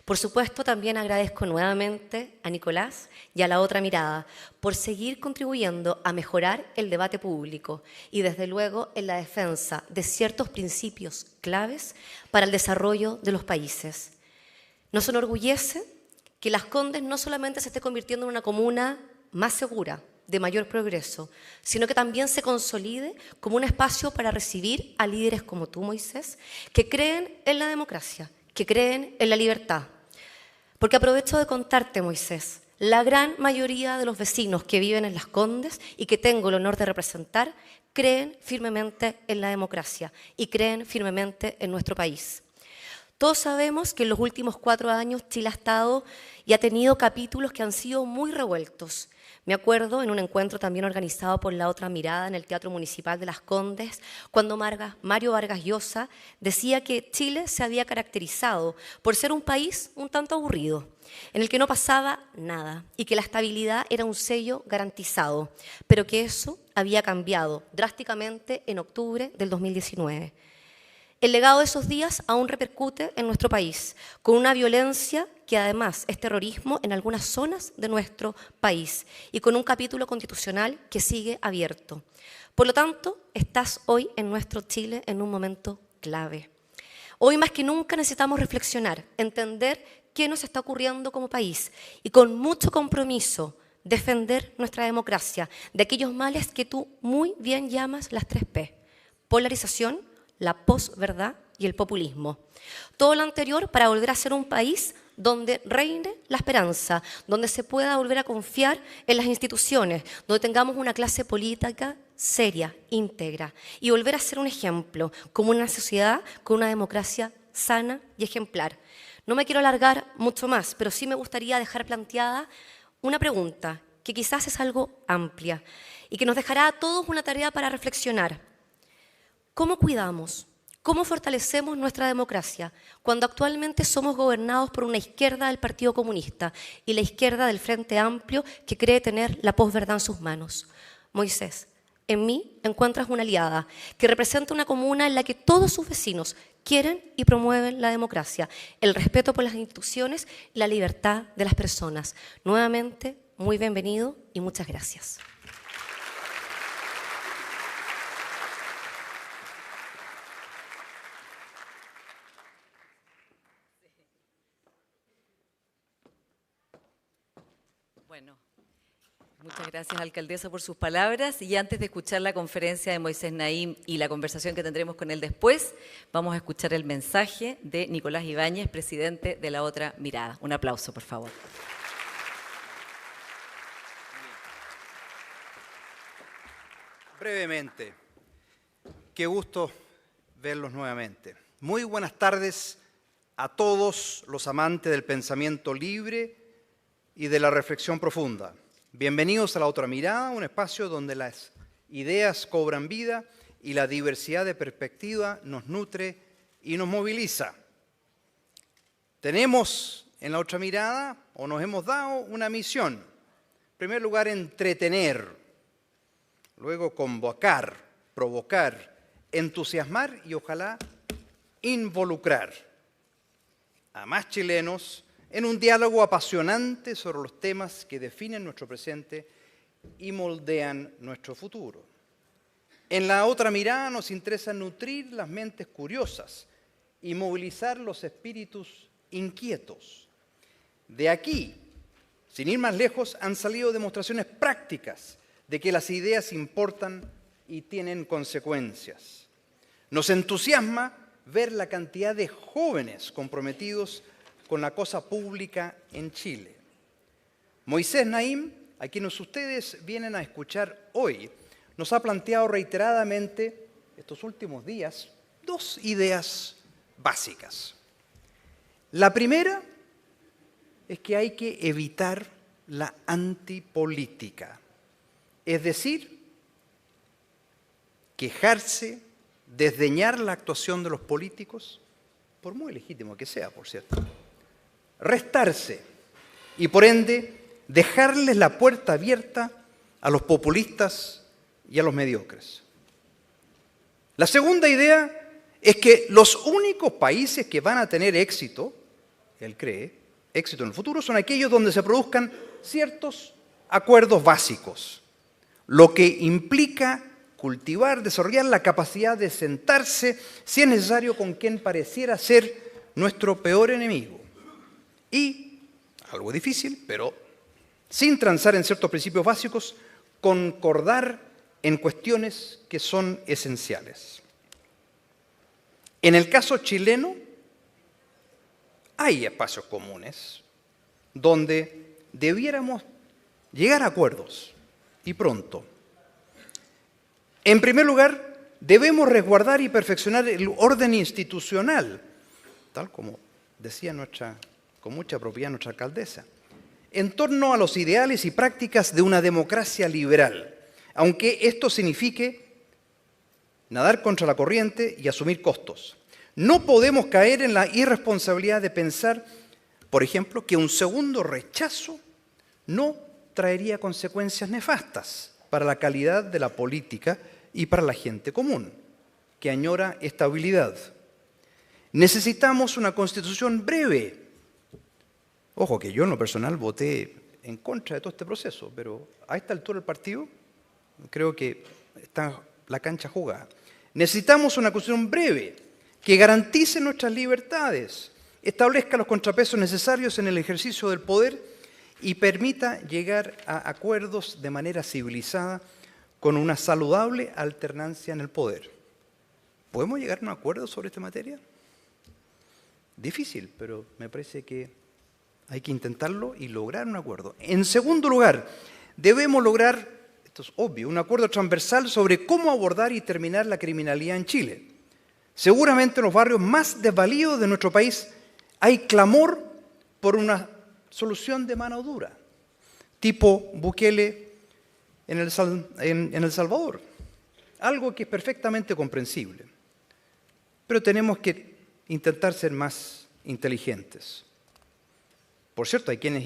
Por supuesto, también agradezco nuevamente a Nicolás y a La Otra Mirada por seguir contribuyendo a mejorar el debate público y, desde luego, en la defensa de ciertos principios claves para el desarrollo de los países. Nos enorgullece que Las Condes no solamente se esté convirtiendo en una comuna más segura, de mayor progreso, sino que también se consolide como un espacio para recibir a líderes como tú, Moisés, que creen en la democracia, que creen en la libertad. Porque aprovecho de contarte, Moisés, la gran mayoría de los vecinos que viven en Las Condes y que tengo el honor de representar, creen firmemente en la democracia y creen firmemente en nuestro país. Todos sabemos que en los últimos 4 años Chile ha estado y ha tenido capítulos que han sido muy revueltos. Me acuerdo en un encuentro también organizado por La Otra Mirada en el Teatro Municipal de Las Condes, cuando Mario Vargas Llosa decía que Chile se había caracterizado por ser un país un tanto aburrido, en el que no pasaba nada y que la estabilidad era un sello garantizado, pero que eso había cambiado drásticamente en octubre del 2019. El legado de esos días aún repercute en nuestro país, con una violencia que además es terrorismo en algunas zonas de nuestro país y con un capítulo constitucional que sigue abierto. Por lo tanto, estás hoy en nuestro Chile en un momento clave. Hoy más que nunca necesitamos reflexionar, entender qué nos está ocurriendo como país y con mucho compromiso defender nuestra democracia de aquellos males que tú muy bien llamas las 3P: polarización, la posverdad y el populismo. Todo lo anterior para volver a ser un país donde reine la esperanza, donde se pueda volver a confiar en las instituciones, donde tengamos una clase política seria, íntegra, y volver a ser un ejemplo como una sociedad con una democracia sana y ejemplar. No me quiero alargar mucho más, pero sí me gustaría dejar planteada una pregunta que quizás es algo amplia y que nos dejará a todos una tarea para reflexionar. ¿Cómo cuidamos, cómo fortalecemos nuestra democracia cuando actualmente somos gobernados por una izquierda del Partido Comunista y la izquierda del Frente Amplio que cree tener la posverdad en sus manos? Moisés, en mí encuentras una aliada que representa una comuna en la que todos sus vecinos quieren y promueven la democracia, el respeto por las instituciones y la libertad de las personas. Nuevamente, muy bienvenido y muchas gracias. Bueno, muchas gracias, alcaldesa, por sus palabras. Y antes de escuchar la conferencia de Moisés Naím y la conversación que tendremos con él después, vamos a escuchar el mensaje de Nicolás Ibáñez, presidente de La Otra Mirada. Un aplauso, por favor. Brevemente, qué gusto verlos nuevamente. Muy buenas tardes a todos los amantes del pensamiento libre y de la reflexión profunda. Bienvenidos a La Otra Mirada, un espacio donde las ideas cobran vida y la diversidad de perspectiva nos nutre y nos moviliza. Tenemos en La Otra Mirada, o nos hemos dado, una misión. En primer lugar, entretener, luego convocar, provocar, entusiasmar y ojalá involucrar a más chilenos en un diálogo apasionante sobre los temas que definen nuestro presente y moldean nuestro futuro. En La Otra Mirada nos interesa nutrir las mentes curiosas y movilizar los espíritus inquietos. De aquí, sin ir más lejos, han salido demostraciones prácticas de que las ideas importan y tienen consecuencias. Nos entusiasma ver la cantidad de jóvenes comprometidos con la cosa pública en Chile. Moisés Naím, a quienes ustedes vienen a escuchar hoy, nos ha planteado reiteradamente estos últimos días 2 ideas básicas. La primera es que hay que evitar la antipolítica, es decir, quejarse, desdeñar la actuación de los políticos, por muy legítimo que sea, por cierto, restarse y, por ende, dejarles la puerta abierta a los populistas y a los mediocres. La segunda idea es que los únicos países que van a tener éxito él cree, éxito en el futuro, son aquellos donde se produzcan ciertos acuerdos básicos, lo que implica cultivar, desarrollar la capacidad de sentarse, si es necesario, con quien pareciera ser nuestro peor enemigo. Y, algo difícil, pero sin transar en ciertos principios básicos, concordar en cuestiones que son esenciales. En el caso chileno, hay espacios comunes donde debiéramos llegar a acuerdos, y pronto. En primer lugar, debemos resguardar y perfeccionar el orden institucional, tal como decía con mucha propiedad nuestra alcaldesa, en torno a los ideales y prácticas de una democracia liberal, aunque esto signifique nadar contra la corriente y asumir costos. No podemos caer en la irresponsabilidad de pensar, por ejemplo, que un segundo rechazo no traería consecuencias nefastas para la calidad de la política y para la gente común, que añora estabilidad. Necesitamos una constitución breve. Ojo, que yo en lo personal voté en contra de todo este proceso, pero a esta altura del partido creo que está la cancha jugada. Necesitamos una constitución breve que garantice nuestras libertades, establezca los contrapesos necesarios en el ejercicio del poder y permita llegar a acuerdos de manera civilizada con una saludable alternancia en el poder. ¿Podemos llegar a un acuerdo sobre esta materia? Difícil, pero me parece que hay que intentarlo y lograr un acuerdo. En segundo lugar, debemos lograr, esto es obvio, un acuerdo transversal sobre cómo abordar y terminar la criminalidad en Chile. Seguramente en los barrios más desvalidos de nuestro país hay clamor por una solución de mano dura, tipo Bukele en El Salvador. Algo que es perfectamente comprensible. Pero tenemos que intentar ser más inteligentes. Por cierto, hay quienes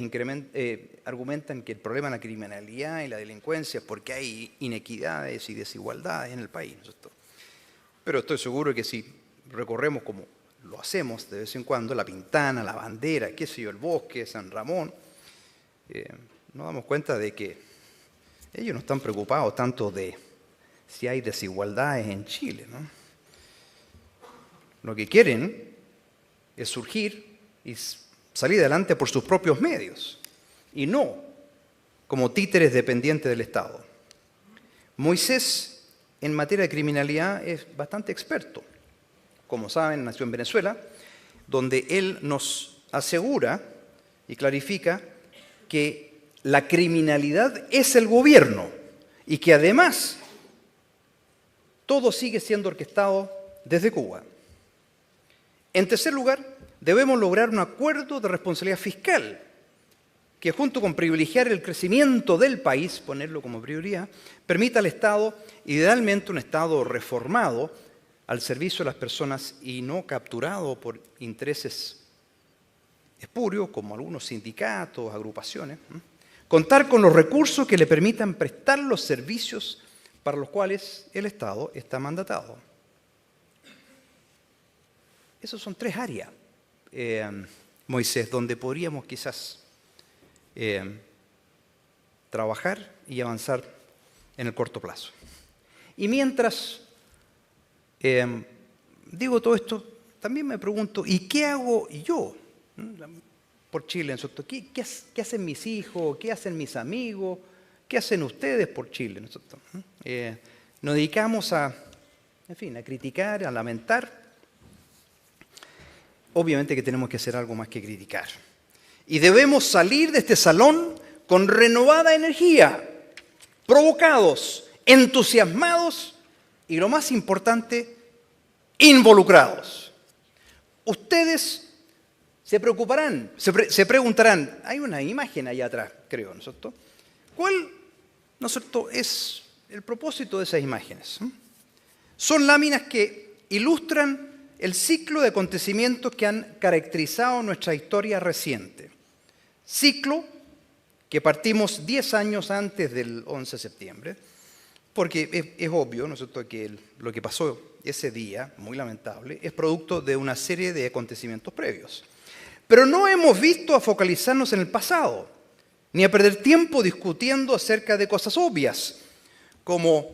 argumentan que el problema de la criminalidad y la delincuencia es porque hay inequidades y desigualdades en el país, ¿no es cierto? Pero estoy seguro que si recorremos como lo hacemos de vez en cuando, La Pintana, La Bandera, qué sé yo, el Bosque, San Ramón, nos damos cuenta de que ellos no están preocupados tanto de si hay desigualdades en Chile, ¿no? Lo que quieren es surgir y salir adelante por sus propios medios y no como títeres dependientes del Estado. Moisés, en materia de criminalidad, es bastante experto. Como saben, nació en Venezuela, donde él nos asegura y clarifica que la criminalidad es el gobierno y que además todo sigue siendo orquestado desde Cuba. En tercer lugar, debemos lograr un acuerdo de responsabilidad fiscal que, junto con privilegiar el crecimiento del país, ponerlo como prioridad, permita al Estado, idealmente un Estado reformado, al servicio de las personas y no capturado por intereses espurios, como algunos sindicatos, agrupaciones, contar con los recursos que le permitan prestar los servicios para los cuales el Estado está mandatado. Esas son tres áreas, Moisés, donde podríamos quizás trabajar y avanzar en el corto plazo. Y mientras digo todo esto, también me pregunto, ¿y qué hago yo por Chile? ¿Qué hacen mis hijos? ¿Qué hacen mis amigos? ¿Qué hacen ustedes por Chile? Nos dedicamos a criticar, a lamentar. Obviamente que tenemos que hacer algo más que criticar. Y debemos salir de este salón con renovada energía, provocados, entusiasmados y, lo más importante, involucrados. Ustedes se preocuparán, se preguntarán, hay una imagen allá atrás, creo, ¿no es cierto? ¿Cuál, ¿no es cierto?, es el propósito de esas imágenes? Son láminas que ilustran el ciclo de acontecimientos que han caracterizado nuestra historia reciente. Ciclo que partimos 10 años antes del 11 de septiembre, porque es obvio, ¿no es cierto?, que lo que pasó ese día, muy lamentable, es producto de una serie de acontecimientos previos. Pero no hemos visto a focalizarnos en el pasado, ni a perder tiempo discutiendo acerca de cosas obvias, como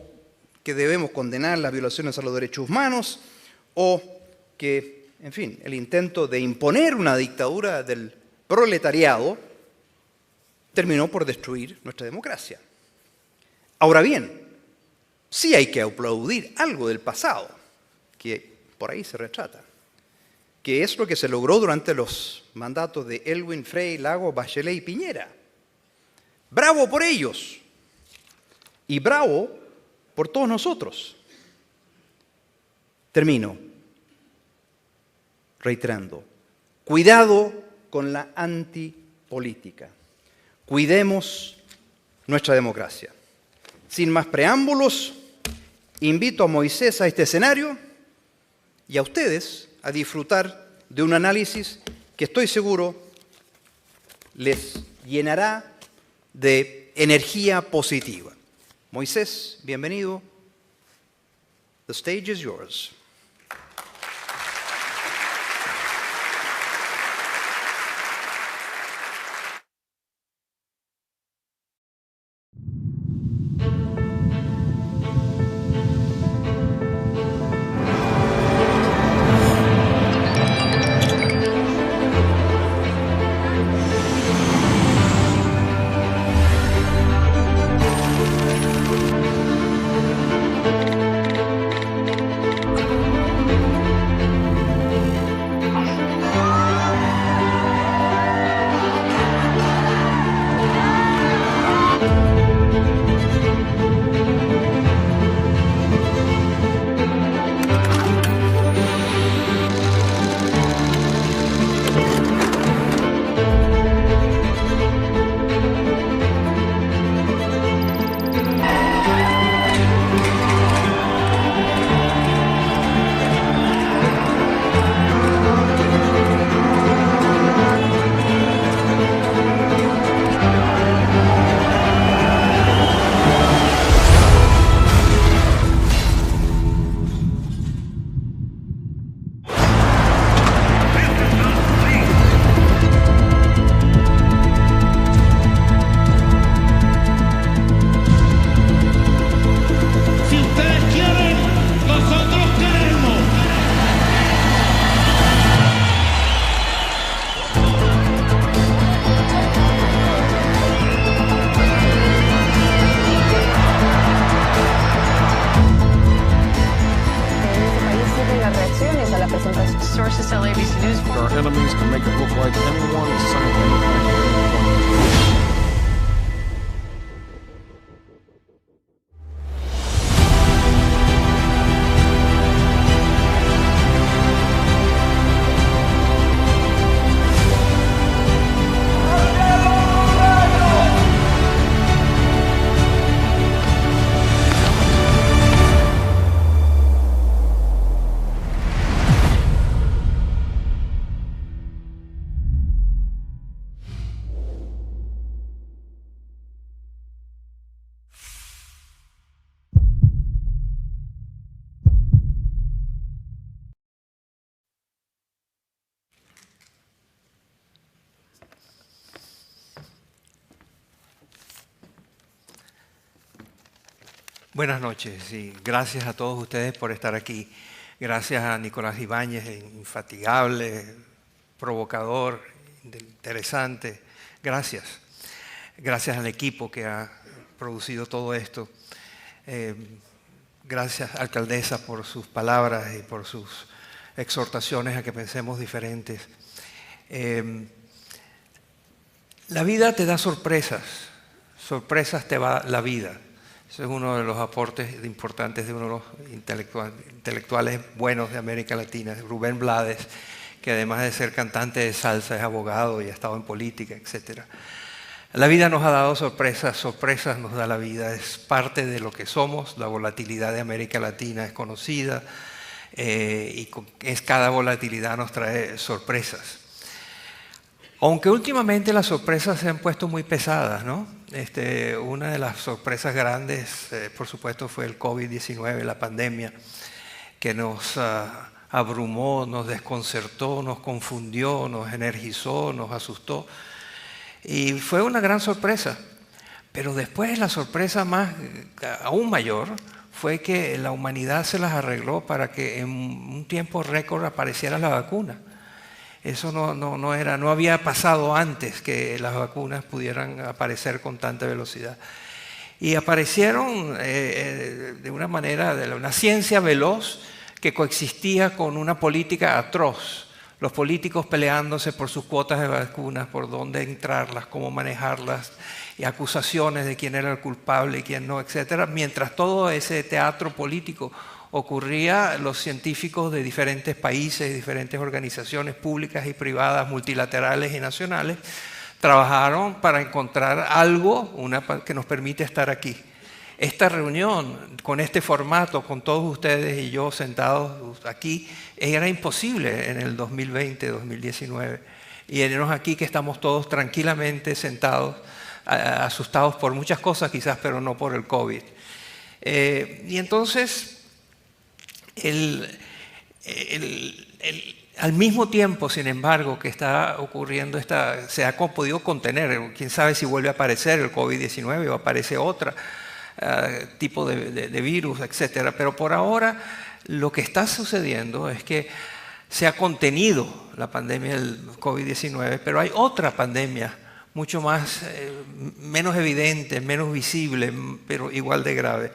que debemos condenar las violaciones a los derechos humanos o que, en fin, el intento de imponer una dictadura del proletariado terminó por destruir nuestra democracia. Ahora bien, sí hay que aplaudir algo del pasado, que por ahí se retrata, que es lo que se logró durante los mandatos de Elwin, Frei, Lagos, Bachelet y Piñera. ¡Bravo por ellos! Y bravo por todos nosotros. Termino reiterando, cuidado con la antipolítica. Cuidemos nuestra democracia. Sin más preámbulos, invito a Moisés a este escenario y a ustedes a disfrutar de un análisis que estoy seguro les llenará de energía positiva. Moisés, bienvenido. The stage is yours. Sources tell ABC News. Our enemies can make it look like anyone is saying anything at any point. Buenas noches y gracias a todos ustedes por estar aquí. Gracias a Nicolás Ibáñez, infatigable, provocador, interesante. Gracias. Gracias al equipo que ha producido todo esto. Gracias, alcaldesa, por sus palabras y por sus exhortaciones a que pensemos diferentes. La vida te da sorpresas. Sorpresas te va la vida. Ese es uno de los aportes importantes de uno de los intelectuales buenos de América Latina, Rubén Blades, que además de ser cantante de salsa es abogado y ha estado en política, etc. La vida nos ha dado sorpresas, sorpresas nos da la vida, es parte de lo que somos, la volatilidad de América Latina es conocida y cada volatilidad nos trae sorpresas. Aunque últimamente las sorpresas se han puesto muy pesadas, ¿no? Una de las sorpresas grandes, por supuesto, fue el COVID-19, la pandemia, que nos ha abrumó, nos desconcertó, nos confundió, nos energizó, nos asustó. Y fue una gran sorpresa. Pero después la sorpresa aún mayor fue que la humanidad se las arregló para que en un tiempo récord apareciera la vacuna. Eso no había pasado antes que las vacunas pudieran aparecer con tanta velocidad. Y aparecieron de una manera, de una ciencia veloz que coexistía con una política atroz. Los políticos peleándose por sus cuotas de vacunas, por dónde entrarlas, cómo manejarlas, y acusaciones de quién era el culpable y quién no, etc. Mientras todo ese teatro político ocurría, los científicos de diferentes países, diferentes organizaciones públicas y privadas, multilaterales y nacionales, trabajaron para encontrar algo que nos permite estar aquí. Esta reunión, con este formato, con todos ustedes y yo sentados aquí, era imposible en el 2020, 2019. Y venimos aquí que estamos todos tranquilamente sentados, asustados por muchas cosas quizás, pero no por el COVID. Y entonces, al mismo tiempo, sin embargo, que está ocurriendo se ha podido contener, quién sabe si vuelve a aparecer el COVID-19 o aparece otro tipo de virus, etc. Pero por ahora lo que está sucediendo es que se ha contenido la pandemia del COVID-19, pero hay otra pandemia mucho menos evidente, menos visible, pero igual de grave.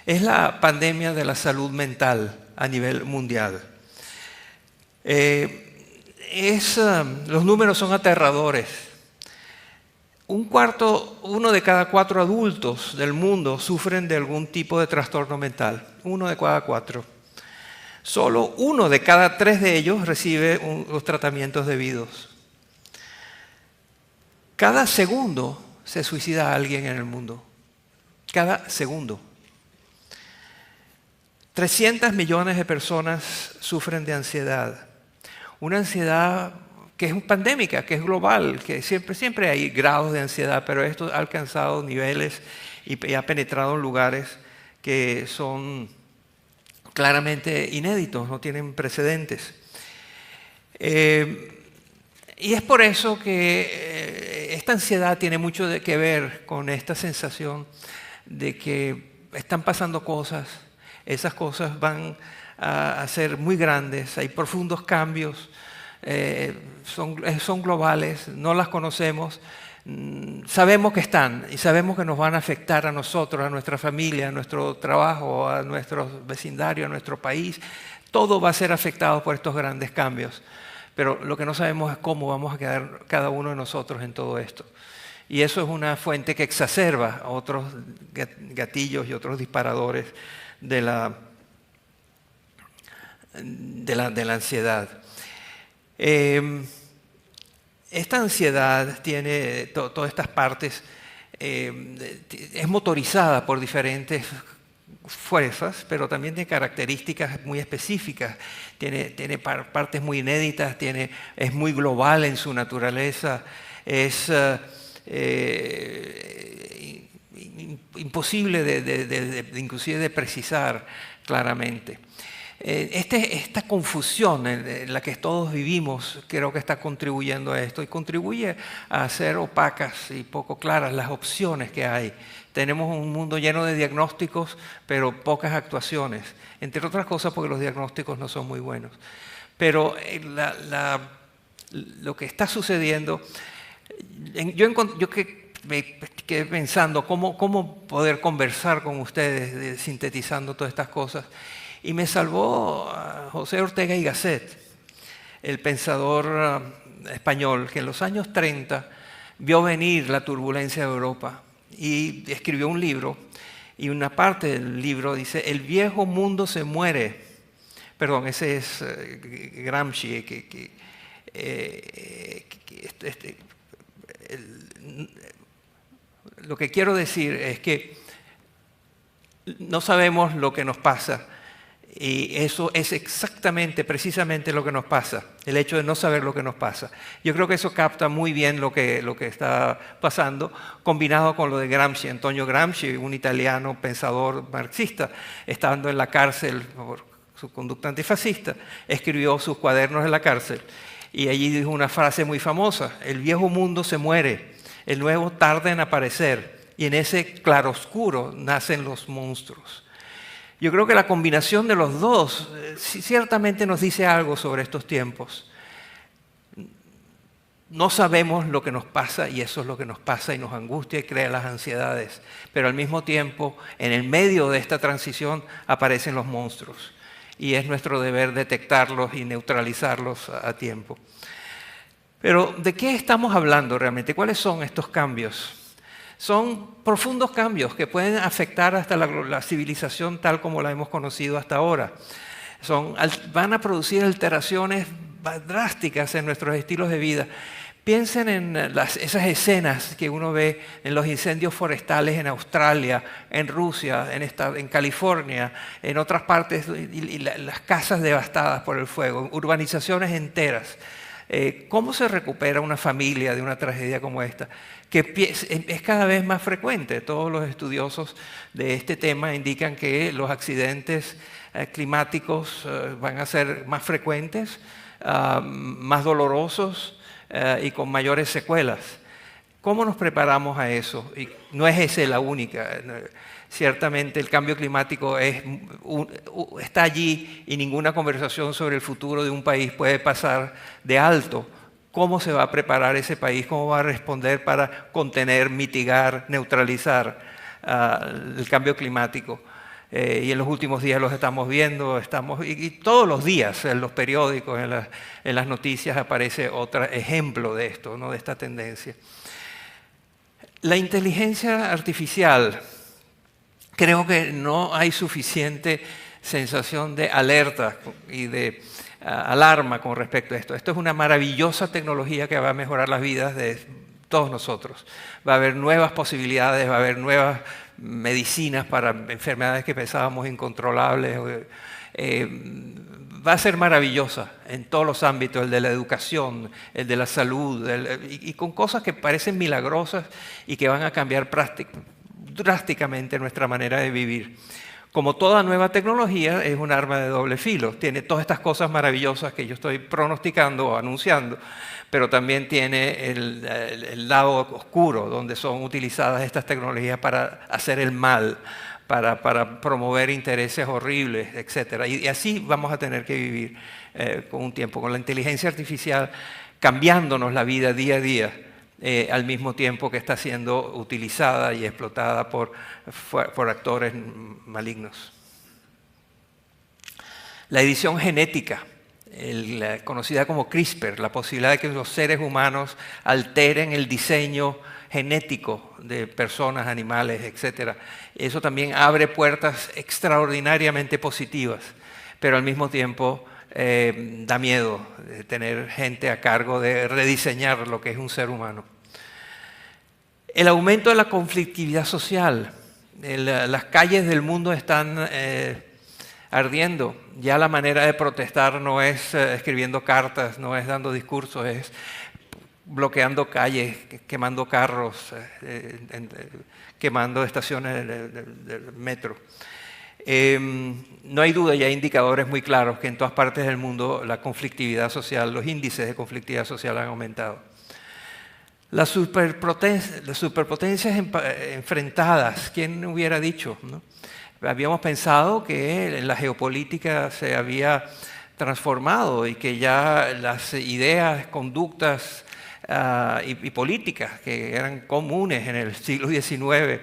Es la pandemia de la salud mental a nivel mundial. Los números son aterradores. Uno de cada 4 adultos del mundo sufren de algún tipo de trastorno mental. 1 de cada 4. Solo 1 de cada 3 de ellos recibe los tratamientos debidos. Cada segundo se suicida alguien en el mundo. Cada segundo. 300 millones de personas sufren de ansiedad. Una ansiedad que es pandémica, que es global, que siempre hay grados de ansiedad, pero esto ha alcanzado niveles y ha penetrado en lugares que son claramente inéditos, no tienen precedentes. Y es por eso que esta ansiedad tiene mucho que ver con esta sensación de que están pasando cosas, esas cosas van a ser muy grandes, hay profundos cambios, son globales, no las conocemos, sabemos que están y sabemos que nos van a afectar a nosotros, a nuestra familia, a nuestro trabajo, a nuestro vecindario, a nuestro país. Todo va a ser afectado por estos grandes cambios. Pero lo que no sabemos es cómo vamos a quedar cada uno de nosotros en todo esto. Y eso es una fuente que exacerba otros gatillos y otros disparadores de la ansiedad. Esta ansiedad tiene todas estas partes, es motorizada por diferentes fuerzas, pero también tiene características muy específicas, tiene partes muy inéditas, es muy global en su naturaleza, es imposible inclusive de precisar claramente. Esta confusión en la que todos vivimos creo que está contribuyendo a esto y contribuye a hacer opacas y poco claras las opciones que hay. Tenemos un mundo lleno de diagnósticos, pero pocas actuaciones, entre otras cosas porque los diagnósticos no son muy buenos. Pero lo que está sucediendo, yo me quedé pensando cómo poder conversar con ustedes, sintetizando todas estas cosas. Y me salvó José Ortega y Gasset, el pensador español, que en los años 30 vio venir la turbulencia de Europa y escribió un libro, y una parte del libro dice: el viejo mundo se muere. Perdón, ese es Gramsci, lo que quiero decir es que no sabemos lo que nos pasa. Y eso es precisamente lo que nos pasa, el hecho de no saber lo que nos pasa. Yo creo que eso capta muy bien lo que está pasando, combinado con lo de Gramsci. Antonio Gramsci, un italiano pensador marxista, estando en la cárcel por su conducta antifascista, escribió sus cuadernos en la cárcel y allí dijo una frase muy famosa: el viejo mundo se muere, el nuevo tarda en aparecer y en ese claroscuro nacen los monstruos. Yo creo que la combinación de los dos ciertamente nos dice algo sobre estos tiempos. No sabemos lo que nos pasa y eso es lo que nos pasa y nos angustia y crea las ansiedades. Pero al mismo tiempo, en el medio de esta transición aparecen los monstruos y es nuestro deber detectarlos y neutralizarlos a tiempo. Pero ¿de qué estamos hablando realmente? ¿Cuáles son estos cambios? Son profundos cambios que pueden afectar hasta la civilización tal como la hemos conocido hasta ahora. Van a producir alteraciones drásticas en nuestros estilos de vida. Piensen en esas escenas que uno ve en los incendios forestales en Australia, en Rusia, en California, en otras partes, y las casas devastadas por el fuego, urbanizaciones enteras. ¿Cómo se recupera una familia de una tragedia como esta? Que es cada vez más frecuente. Todos los estudiosos de este tema indican que los accidentes climáticos van a ser más frecuentes, más dolorosos y con mayores secuelas. ¿Cómo nos preparamos a eso? Y no es esa la única. Ciertamente el cambio climático está allí y ninguna conversación sobre el futuro de un país puede pasar de alto. ¿Cómo se va a preparar ese país? ¿Cómo va a responder para contener, mitigar, neutralizar el cambio climático? Y en los últimos días los estamos viendo, y todos los días en los periódicos, en las noticias aparece otro ejemplo de esto, ¿no? De esta tendencia. La inteligencia artificial, creo que no hay suficiente sensación de alerta y de alarma con respecto a esto. Esto es una maravillosa tecnología que va a mejorar las vidas de todos nosotros. Va a haber nuevas posibilidades, va a haber nuevas medicinas para enfermedades que pensábamos incontrolables. Va a ser maravillosa en todos los ámbitos, el de la educación, el de la salud, y con cosas que parecen milagrosas y que van a cambiar drásticamente nuestra manera de vivir. Como toda nueva tecnología, es un arma de doble filo. Tiene todas estas cosas maravillosas que yo estoy pronosticando o anunciando, pero también tiene el lado oscuro, donde son utilizadas estas tecnologías para hacer el mal, para promover intereses horribles, etc. Y así vamos a tener que vivir con un tiempo, con la inteligencia artificial cambiándonos la vida día a día, al mismo tiempo que está siendo utilizada y explotada por actores malignos. La edición genética, conocida como CRISPR, la posibilidad de que los seres humanos alteren el diseño genético de personas, animales, etc. Eso también abre puertas extraordinariamente positivas, pero al mismo tiempo da miedo tener gente a cargo de rediseñar lo que es un ser humano. El aumento de la conflictividad social. Las calles del mundo están ardiendo. Ya la manera de protestar no es escribiendo cartas, no es dando discursos, es bloqueando calles, quemando carros, quemando estaciones del metro. No hay duda, y hay indicadores muy claros que en todas partes del mundo la conflictividad social, los índices de conflictividad social han aumentado. Las superpotencias enfrentadas, ¿quién hubiera dicho, ¿no? Habíamos pensado que la geopolítica se había transformado y que ya las ideas, conductas y políticas que eran comunes en el siglo XIX,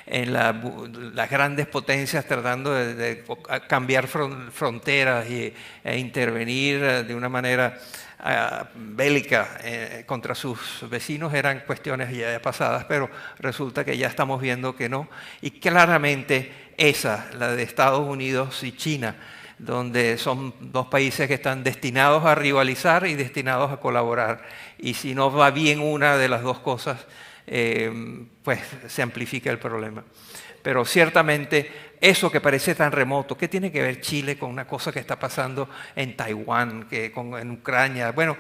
en las grandes potencias tratando de cambiar fronteras e intervenir de una manera bélica contra sus vecinos, eran cuestiones ya pasadas, pero resulta que ya estamos viendo que no. Y claramente la de Estados Unidos y China, donde son dos países que están destinados a rivalizar y destinados a colaborar. Y si no va bien una de las dos cosas, pues se amplifica el problema. Pero ciertamente eso que parece tan remoto, ¿qué tiene que ver Chile con una cosa que está pasando en Taiwán, en Ucrania? Bueno,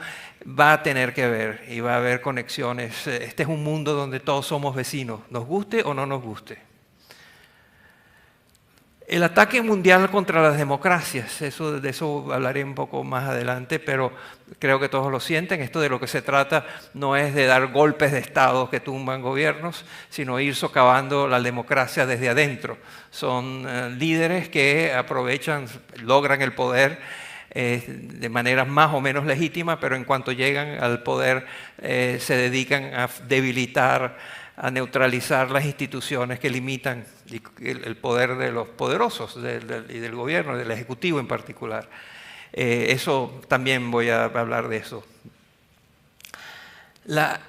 va a tener que ver y va a haber conexiones. Este es un mundo donde todos somos vecinos, nos guste o no nos guste. El ataque mundial contra las democracias, de eso hablaré un poco más adelante, pero creo que todos lo sienten. Esto de lo que se trata no es de dar golpes de Estado que tumban gobiernos, sino ir socavando la democracia desde adentro. Son líderes que aprovechan, logran el poder de maneras más o menos legítimas, pero en cuanto llegan al poder se dedican a debilitar, a neutralizar las instituciones que limitan el poder de los poderosos y del gobierno, del ejecutivo en particular. Eso también voy a hablar de eso. La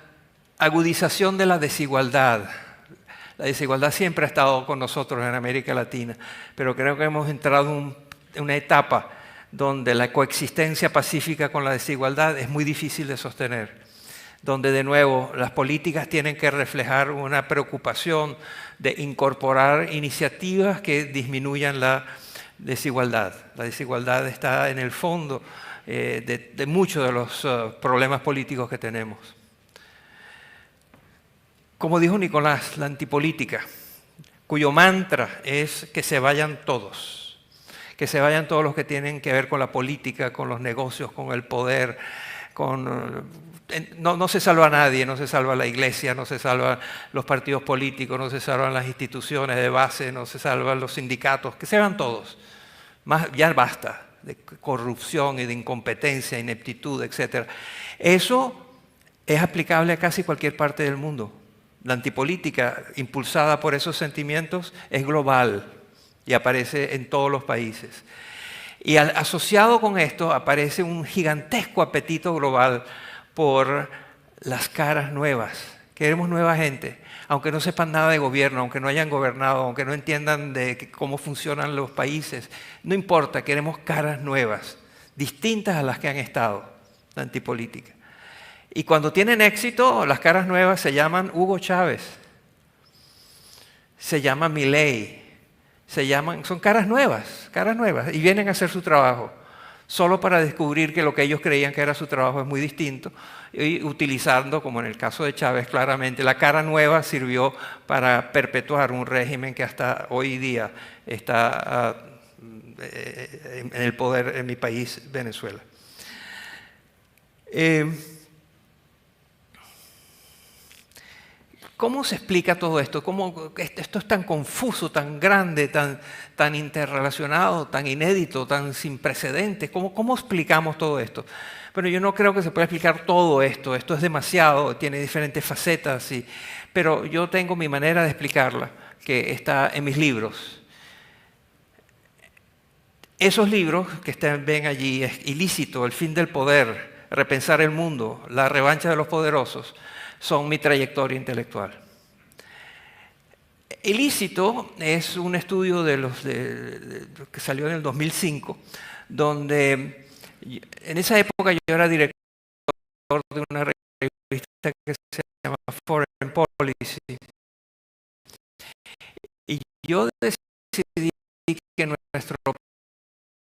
agudización de la desigualdad. La desigualdad siempre ha estado con nosotros en América Latina, pero creo que hemos entrado en una etapa donde la coexistencia pacífica con la desigualdad es muy difícil de sostener, donde de nuevo las políticas tienen que reflejar una preocupación de incorporar iniciativas que disminuyan la desigualdad. La desigualdad está en el fondo de muchos de los problemas políticos que tenemos. Como dijo Nicolás, la antipolítica, cuyo mantra es que se vayan todos los que tienen que ver con la política, con los negocios, con el poder, no se salva a nadie, no se salva la iglesia, no se salvan los partidos políticos, no se salvan las instituciones de base, no se salvan los sindicatos, que se van todos. Ya basta de corrupción y de incompetencia, ineptitud, etc. Eso es aplicable a casi cualquier parte del mundo. La antipolítica, impulsada por esos sentimientos, es global y aparece en todos los países. Y asociado con esto aparece un gigantesco apetito global por las caras nuevas. Queremos nueva gente, aunque no sepan nada de gobierno, aunque no hayan gobernado, aunque no entiendan de cómo funcionan los países. No importa, queremos caras nuevas, distintas a las que han estado, la antipolítica. Y cuando tienen éxito, las caras nuevas se llaman Hugo Chávez, se llama Milei, son caras nuevas, y vienen a hacer su trabajo, solo para descubrir que lo que ellos creían que era su trabajo es muy distinto, y utilizando, como en el caso de Chávez, claramente, la cara nueva sirvió para perpetuar un régimen que hasta hoy día está en el poder en mi país, Venezuela. ¿Cómo se explica todo esto? ¿Cómo esto es tan confuso, tan grande, tan interrelacionado, tan inédito, tan sin precedentes? ¿Cómo explicamos todo esto? Bueno, yo no creo que se pueda explicar todo esto. Esto es demasiado, tiene diferentes facetas, pero yo tengo mi manera de explicarla, que está en mis libros. Esos libros que ven allí, Ilícito, El fin del poder, Repensar el mundo, La revancha de los poderosos, son mi trayectoria intelectual. Ilícito es un estudio que salió en el 2005, donde en esa época yo era director de una revista que se llama Foreign Policy. Y yo decidí que nuestra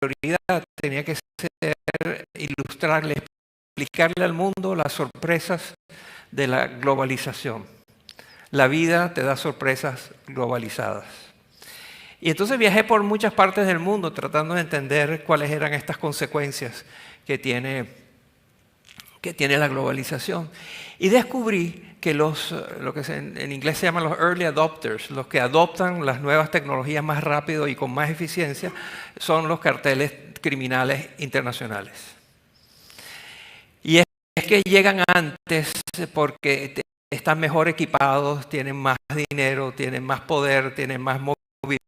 prioridad tenía que ser ilustrarle, explicarle al mundo las sorpresas de la globalización. La vida te da sorpresas globalizadas. Y entonces viajé por muchas partes del mundo tratando de entender cuáles eran estas consecuencias que tiene la globalización. Y descubrí que lo que en inglés se llaman los early adopters, los que adoptan las nuevas tecnologías más rápido y con más eficiencia, son los carteles criminales internacionales. Y es que llegan antes porque están mejor equipados, tienen más dinero, tienen más poder, tienen más movilidad,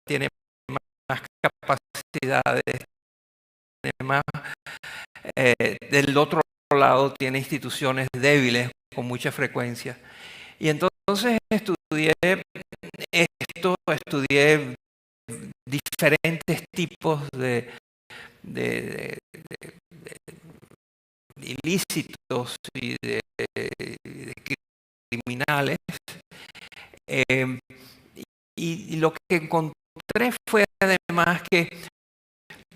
tienen más capacidades, tienen más... del otro lado tiene instituciones débiles con mucha frecuencia. Y entonces estudié diferentes tipos de ilícitos y de criminales. Y lo que encontré fue además que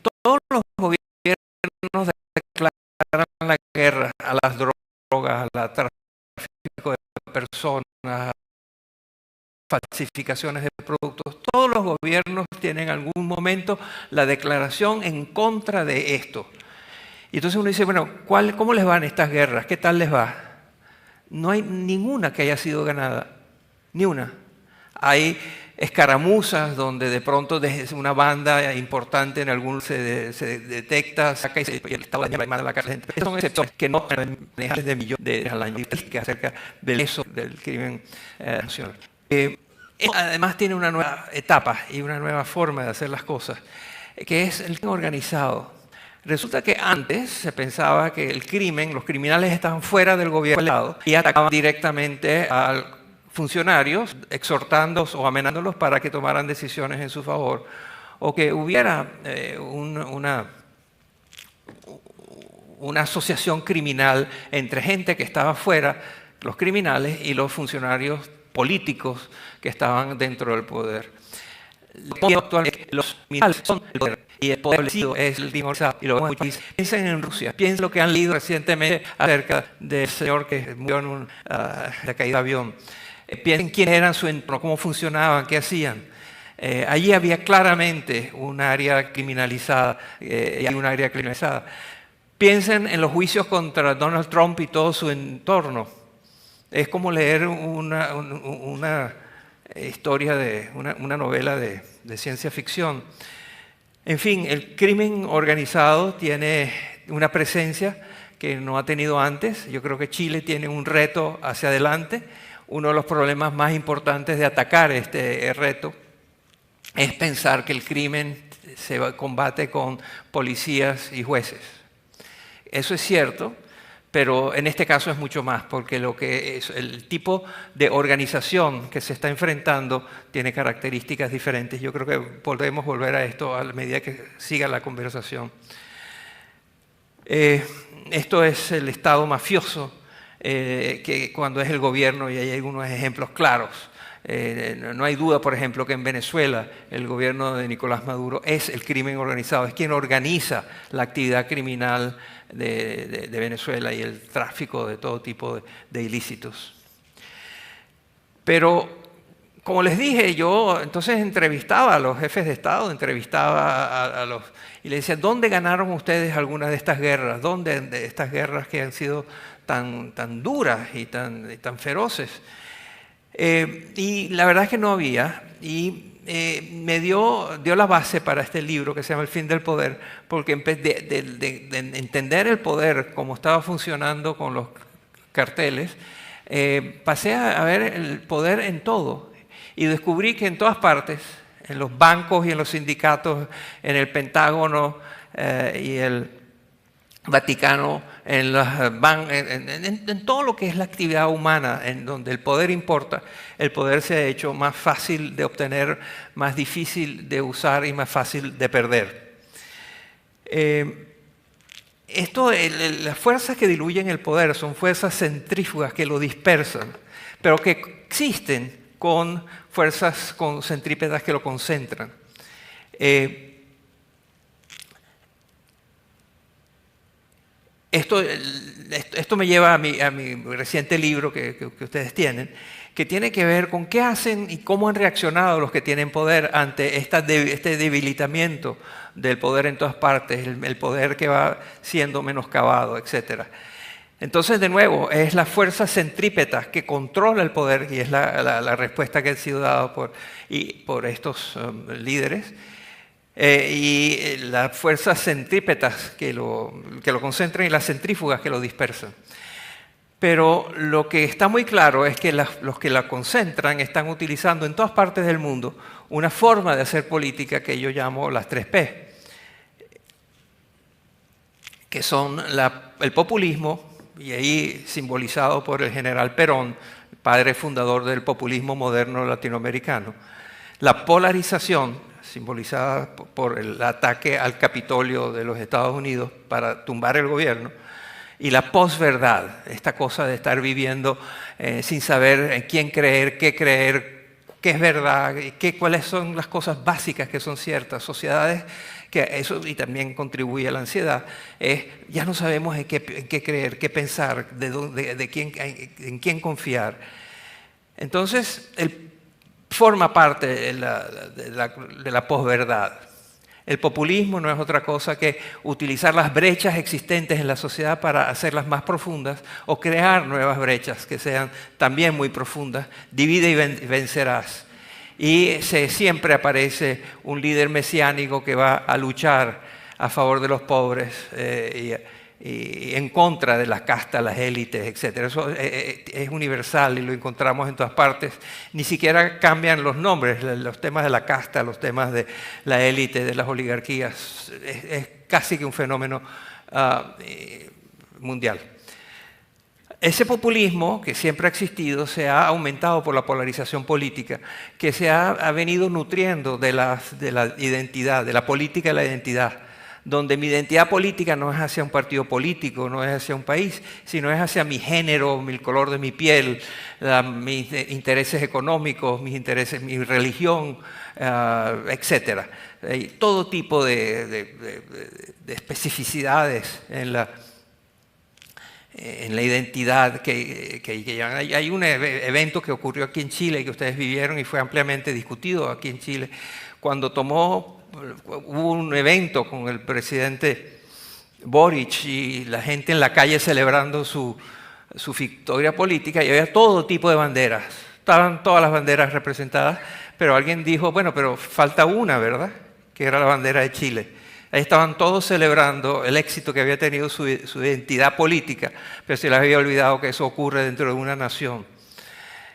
todos los gobiernos declaran la guerra a las drogas, al tráfico de personas, falsificaciones de productos. todos los gobiernos tienen en algún momento la declaración en contra de esto. Y entonces uno dice, bueno, ¿cómo les van estas guerras? ¿Qué tal les va? No hay ninguna que haya sido ganada, ni una. Hay escaramuzas donde de pronto desde una banda importante en algún se detecta, saca y el Estado manda a la cárcel. Son excepciones que no manejan de millones al año acerca del eso del crimen nacional. Además tiene una nueva etapa y una nueva forma de hacer las cosas, que es el crimen organizado. Resulta que antes se pensaba que los criminales estaban fuera del gobierno y atacaban directamente a funcionarios, exhortándolos o amenazándolos para que tomaran decisiones en su favor, o que hubiera una asociación criminal entre gente que estaba fuera, los criminales, y los funcionarios políticos que estaban dentro del poder. Los criminales son el poder y el poder establecido es el crimen organizado. Y lo vemos mucho. Piensen en Rusia, piensen lo que han leído recientemente acerca del señor que murió en la caída de avión. Piensen quiénes eran su entorno, cómo funcionaban, qué hacían. Allí había claramente un área criminalizada y hay un área criminalizada. Piensen en los juicios contra Donald Trump y todo su entorno. Es como leer una historia de una novela de ciencia ficción. En fin, el crimen organizado tiene una presencia que no ha tenido antes. Yo creo que Chile tiene un reto hacia adelante. Uno de los problemas más importantes de atacar este reto es pensar que el crimen se combate con policías y jueces. Eso es cierto, pero en este caso es mucho más, porque lo que es el tipo de organización que se está enfrentando tiene características diferentes. Yo creo que podemos volver a esto a medida que siga la conversación. Esto es el Estado mafioso, que cuando es el gobierno, y hay algunos ejemplos claros. No hay duda, por ejemplo, que en Venezuela el gobierno de Nicolás Maduro es el crimen organizado, es quien organiza la actividad criminal de Venezuela y el tráfico de todo tipo de ilícitos. Pero, como les dije, yo entonces entrevistaba a los jefes de Estado, entrevistaba y les decía, ¿dónde ganaron ustedes algunas de estas guerras? ¿Dónde de estas guerras que han sido tan duras y tan feroces? Y la verdad es que no había, y me dio la base para este libro que se llama El fin del poder, porque de entender el poder, cómo estaba funcionando con los carteles, pasé a ver el poder en todo, y descubrí que en todas partes, en los bancos y en los sindicatos, en el Pentágono y el Vaticano, en todo lo que es la actividad humana, en donde el poder importa, el poder se ha hecho más fácil de obtener, más difícil de usar y más fácil de perder. Las fuerzas que diluyen el poder son fuerzas centrífugas que lo dispersan, pero que existen con fuerzas centrípetas que lo concentran. Esto me lleva a mi reciente libro que ustedes tienen, que tiene que ver con qué hacen y cómo han reaccionado los que tienen poder ante este debilitamiento del poder en todas partes, el poder que va siendo menoscabado, etc. Entonces, de nuevo, es la fuerza centrípeta que controla el poder, y es la respuesta que ha sido dada por estos líderes. Y las fuerzas centrípetas que lo concentran y las centrífugas que lo dispersan. Pero lo que está muy claro es que los que la concentran están utilizando en todas partes del mundo una forma de hacer política que yo llamo las 3P, que son el populismo, y ahí simbolizado por el general Perón, padre fundador del populismo moderno latinoamericano, la polarización, simbolizada por el ataque al Capitolio de los Estados Unidos para tumbar el gobierno, y la posverdad, esta cosa de estar viviendo sin saber en quién creer, qué es verdad, cuáles son las cosas básicas que son ciertas. Sociedades que eso, y también contribuye a la ansiedad, ya no sabemos en qué creer, qué pensar, en quién confiar. Entonces, el forma parte de la posverdad. El populismo no es otra cosa que utilizar las brechas existentes en la sociedad para hacerlas más profundas o crear nuevas brechas que sean también muy profundas. Divide y vencerás. Y siempre aparece un líder mesiánico que va a luchar a favor de los pobres y en contra de las castas, las élites, etc. Eso es universal y lo encontramos en todas partes. Ni siquiera cambian los nombres, los temas de la casta, los temas de la élite, de las oligarquías. Es casi que un fenómeno mundial. Ese populismo que siempre ha existido se ha aumentado por la polarización política, que se ha venido nutriendo de la identidad, de la política de la identidad, donde mi identidad política no es hacia un partido político, no es hacia un país, sino es hacia mi género, el color de mi piel, mis intereses económicos, mis intereses, mi religión, etc. Todo tipo de especificidades en la identidad que llevan. Hay un evento que ocurrió aquí en Chile que ustedes vivieron y fue ampliamente discutido aquí en Chile, cuando hubo un evento con el presidente Boric y la gente en la calle celebrando su victoria política, y había todo tipo de banderas. Estaban todas las banderas representadas, pero alguien dijo, bueno, pero falta una, ¿verdad? Que era la bandera de Chile. Ahí estaban todos celebrando el éxito que había tenido su identidad política, pero se les había olvidado que eso ocurre dentro de una nación.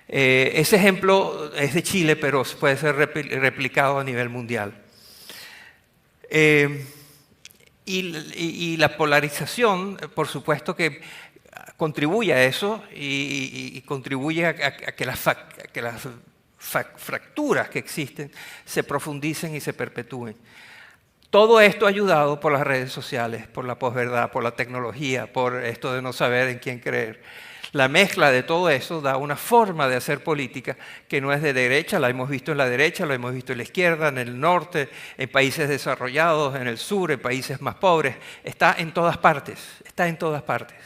Ese ejemplo es de Chile, pero puede ser replicado a nivel mundial. Y la polarización, por supuesto que contribuye a eso y contribuye a que las fracturas que existen se profundicen y se perpetúen. Todo esto ayudado por las redes sociales, por la posverdad, por la tecnología, por esto de no saber en quién creer. La mezcla de todo eso da una forma de hacer política que no es de derecha, la hemos visto en la derecha, la hemos visto en la izquierda, en el norte, en países desarrollados, en el sur, en países más pobres. Está en todas partes, está en todas partes.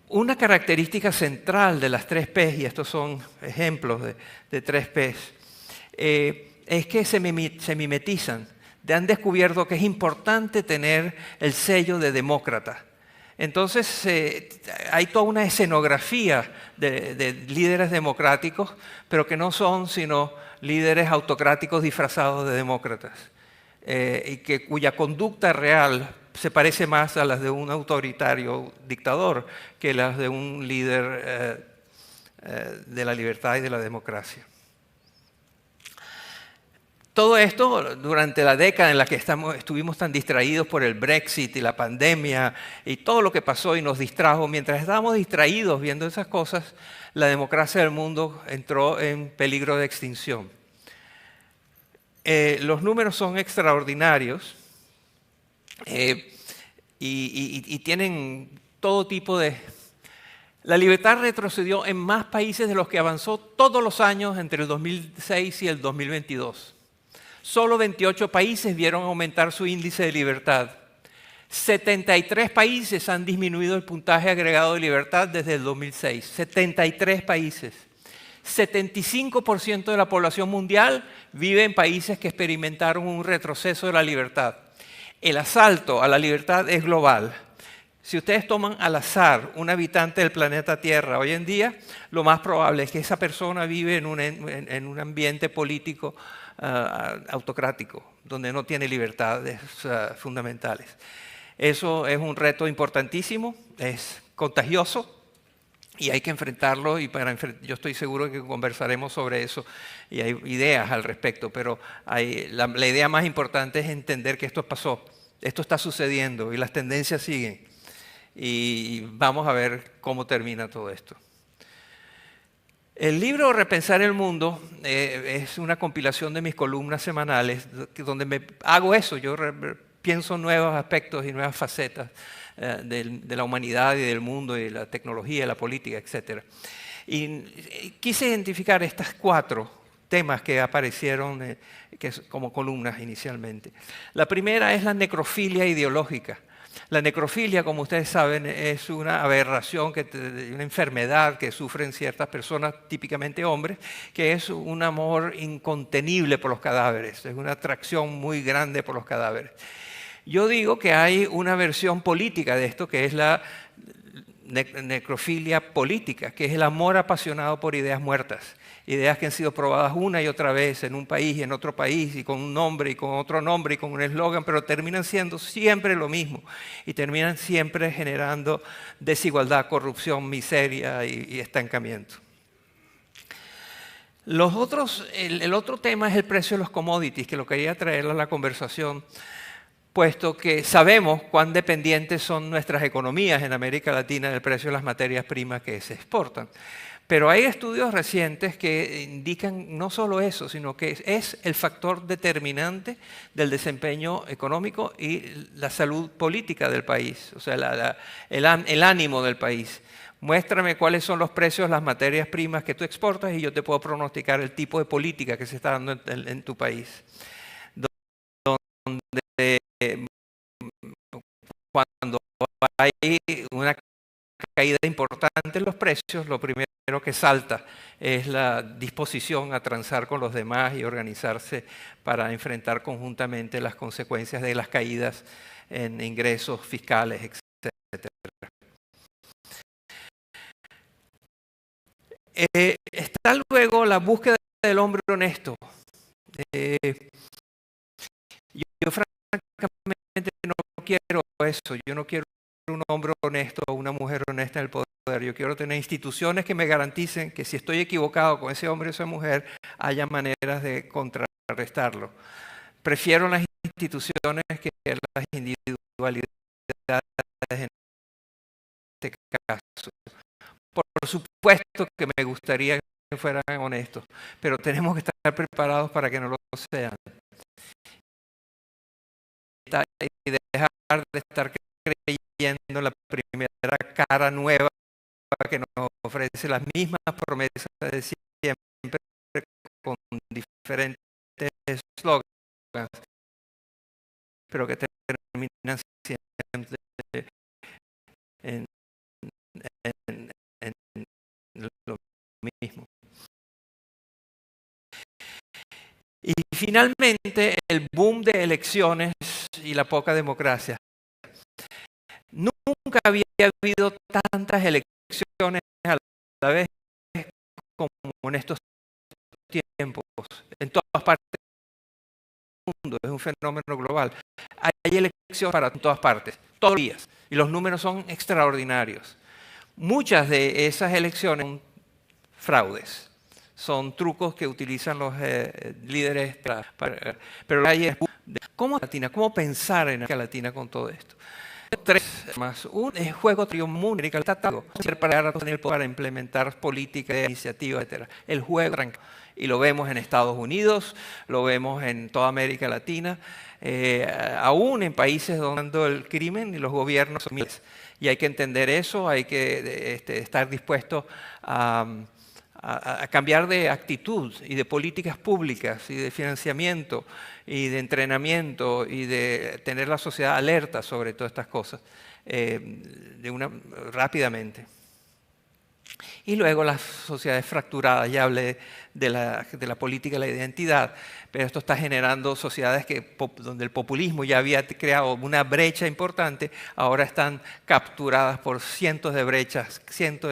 Una característica central de las 3 P's, y estos son ejemplos de 3 P's, es que se mimetizan. Han descubierto que es importante tener el sello de demócrata. Entonces hay toda una escenografía de líderes democráticos, pero que no son sino líderes autocráticos disfrazados de demócratas, y cuya conducta real se parece más a las de un autoritario dictador que las de un líder de la libertad y de la democracia. Todo esto durante la década en la que estuvimos tan distraídos por el Brexit y la pandemia y todo lo que pasó y nos distrajo. Mientras estábamos distraídos viendo esas cosas, la democracia del mundo entró en peligro de extinción. Los números son extraordinarios y tienen todo tipo de... La libertad retrocedió en más países de los que avanzó todos los años entre el 2006 y el 2022. Solo 28 países vieron aumentar su índice de libertad. 73 países han disminuido el puntaje agregado de libertad desde el 2006. 73 países. 75% de la población mundial vive en países que experimentaron un retroceso de la libertad. El asalto a la libertad es global. Si ustedes toman al azar un habitante del planeta Tierra hoy en día, lo más probable es que esa persona vive en un ambiente político autocrático, donde no tiene libertades fundamentales. Eso es un reto importantísimo, es contagioso y hay que enfrentarlo, y yo estoy seguro que conversaremos sobre eso y hay ideas al respecto, pero la idea más importante es entender que esto pasó, esto está sucediendo y las tendencias siguen, y vamos a ver cómo termina todo esto. El libro Repensar el Mundo es una compilación de mis columnas semanales donde hago eso, yo pienso nuevos aspectos y nuevas facetas de la humanidad y del mundo y de la tecnología, de la política, etc. Y quise identificar estas 4 temas que aparecieron como columnas inicialmente. La primera es la necrofilia ideológica. La necrofilia, como ustedes saben, es una aberración, una enfermedad que sufren ciertas personas, típicamente hombres, que es un amor incontenible por los cadáveres, es una atracción muy grande por los cadáveres. Yo digo que hay una versión política de esto, que es la necrofilia política, que es el amor apasionado por ideas muertas. Ideas que han sido probadas una y otra vez en un país y en otro país, y con un nombre y con otro nombre y con un eslogan, pero terminan siendo siempre lo mismo y terminan siempre generando desigualdad, corrupción, miseria y estancamiento. El otro tema es el precio de los commodities, que lo quería traer a la conversación, puesto que sabemos cuán dependientes son nuestras economías en América Latina del precio de las materias primas que se exportan. Pero hay estudios recientes que indican no solo eso, sino que es el factor determinante del desempeño económico y la salud política del país, o sea, el ánimo del país. Muéstrame cuáles son los precios de las materias primas que tú exportas y yo te puedo pronosticar el tipo de política que se está dando en tu país. Donde cuando hay una caída importante en los precios, lo primero que salta es la disposición a transar con los demás y organizarse para enfrentar conjuntamente las consecuencias de las caídas en ingresos fiscales, etc. Está luego la búsqueda del hombre honesto. Yo francamente no quiero eso, yo no quiero un hombre honesto o una mujer honesta en el poder. Yo quiero tener instituciones que me garanticen que si estoy equivocado con ese hombre o esa mujer, haya maneras de contrarrestarlo. Prefiero las instituciones que las individualidades en este caso. Por supuesto que me gustaría que fueran honestos, pero tenemos que estar preparados para que no lo sean. Y dejar de estar creyendo la primera cara nueva que nos ofrece las mismas promesas de siempre con diferentes slogans, pero que terminan siempre en lo mismo. Y finalmente el boom de elecciones y la poca democracia. Nunca había habido tantas elecciones a la vez como en estos tiempos, en todas partes del mundo, es un fenómeno global. Hay elecciones para todas partes, todos los días, y los números son extraordinarios. Muchas de esas elecciones son fraudes, son trucos que utilizan los líderes pero hay ¿cómo pensar en América Latina con todo esto? Tres más. Un es juego triunfo para implementar políticas, iniciativas, etc. El juego, y lo vemos en Estados Unidos, lo vemos en toda América Latina, aún en países donde el crimen y los gobiernos son miles. Y hay que entender eso, hay que estar dispuesto a cambiar de actitud y de políticas públicas y de financiamiento y de entrenamiento y de tener la sociedad alerta sobre todas estas cosas rápidamente. Y luego las sociedades fracturadas, ya hablé de la política y la identidad, pero esto está generando sociedades donde el populismo ya había creado una brecha importante, ahora están capturadas por cientos de brechas, cientos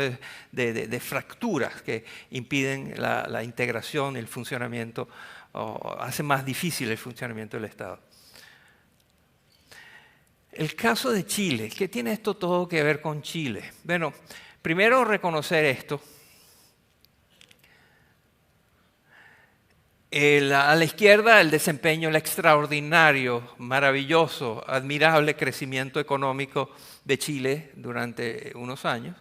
de fracturas que impiden la integración y el funcionamiento, o hacen más difícil el funcionamiento del Estado. El caso de Chile, ¿qué tiene esto todo que ver con Chile? Bueno, primero reconocer esto. A la izquierda el desempeño, el extraordinario, maravilloso, admirable crecimiento económico de Chile durante unos años.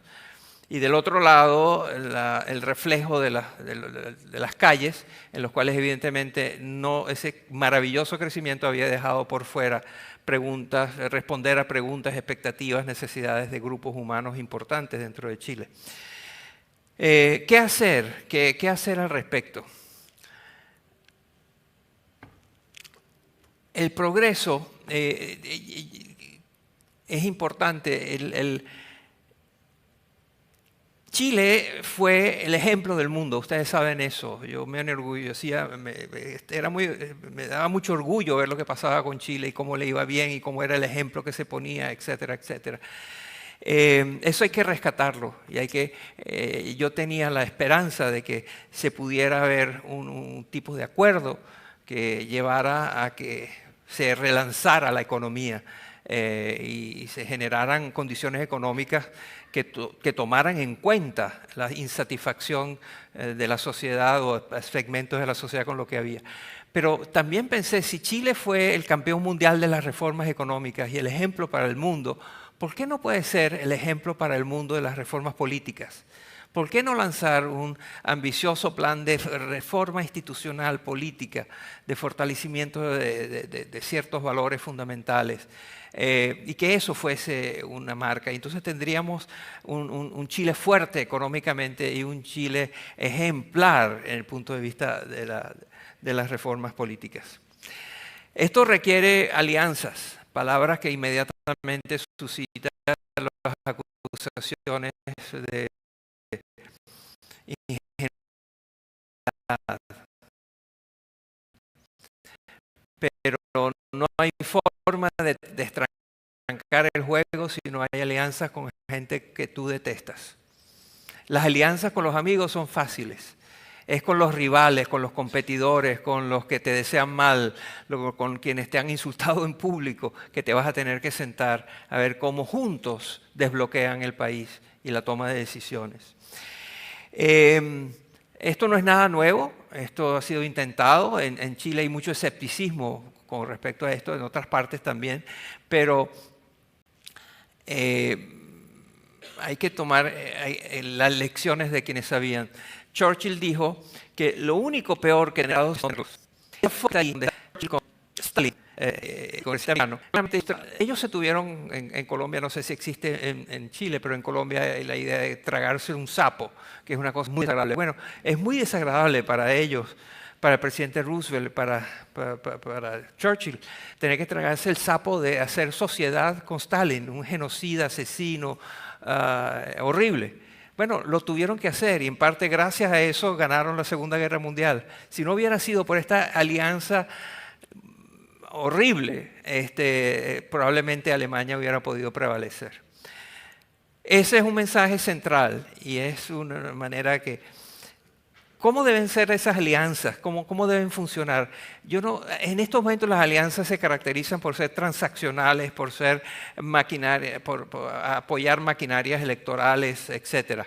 Y del otro lado el reflejo de las calles, en los cuales evidentemente ese maravilloso crecimiento había dejado por fuera responder a preguntas, expectativas, necesidades de grupos humanos importantes dentro de Chile. ¿Qué hacer? ¿Qué hacer al respecto? El progreso es importante. Chile fue el ejemplo del mundo, ustedes saben eso. Yo me enorgullecía, me daba mucho orgullo ver lo que pasaba con Chile y cómo le iba bien y cómo era el ejemplo que se ponía, etcétera, etcétera. Eso hay que rescatarlo y yo tenía la esperanza de que se pudiera ver un tipo de acuerdo que llevara a que se relanzara la economía y se generaran condiciones económicas que tomaran en cuenta la insatisfacción de la sociedad o segmentos de la sociedad con lo que había. Pero también pensé, si Chile fue el campeón mundial de las reformas económicas y el ejemplo para el mundo, ¿por qué no puede ser el ejemplo para el mundo de las reformas políticas? ¿Por qué no lanzar un ambicioso plan de reforma institucional política, de fortalecimiento de ciertos valores fundamentales? Y que eso fuese una marca. Y entonces tendríamos un Chile fuerte económicamente y un Chile ejemplar en el punto de vista de las reformas políticas. Esto requiere alianzas, palabras que inmediatamente suscitan las acusaciones de ingenuidad. Pero no hay forma de estrancar el juego si no hay alianzas con gente que tú detestas. Las alianzas con los amigos son fáciles. Es con los rivales, con los competidores, con los que te desean mal, con quienes te han insultado en público, que te vas a tener que sentar a ver cómo juntos desbloquean el país y la toma de decisiones. Esto no es nada nuevo, esto ha sido intentado. En Chile hay mucho escepticismo con respecto a esto, en otras partes también, pero hay que tomar las lecciones de quienes sabían. Churchill dijo que lo único peor que Estados Unidos fue con Stalin, ellos se tuvieron en Colombia, no sé si existe en Chile, pero en Colombia la idea de tragarse un sapo, que es una cosa muy desagradable. Bueno, es muy desagradable para ellos, para el presidente Roosevelt, para Churchill, tener que tragarse el sapo de hacer sociedad con Stalin, un genocida, asesino, horrible. Bueno, lo tuvieron que hacer y en parte gracias a eso ganaron la Segunda Guerra Mundial. Si no hubiera sido por esta alianza horrible, probablemente Alemania hubiera podido prevalecer. Ese es un mensaje central y es una manera que... ¿Cómo deben ser esas alianzas? ¿Cómo deben funcionar? En estos momentos las alianzas se caracterizan por ser transaccionales, por ser maquinaria, por apoyar maquinarias electorales, etc.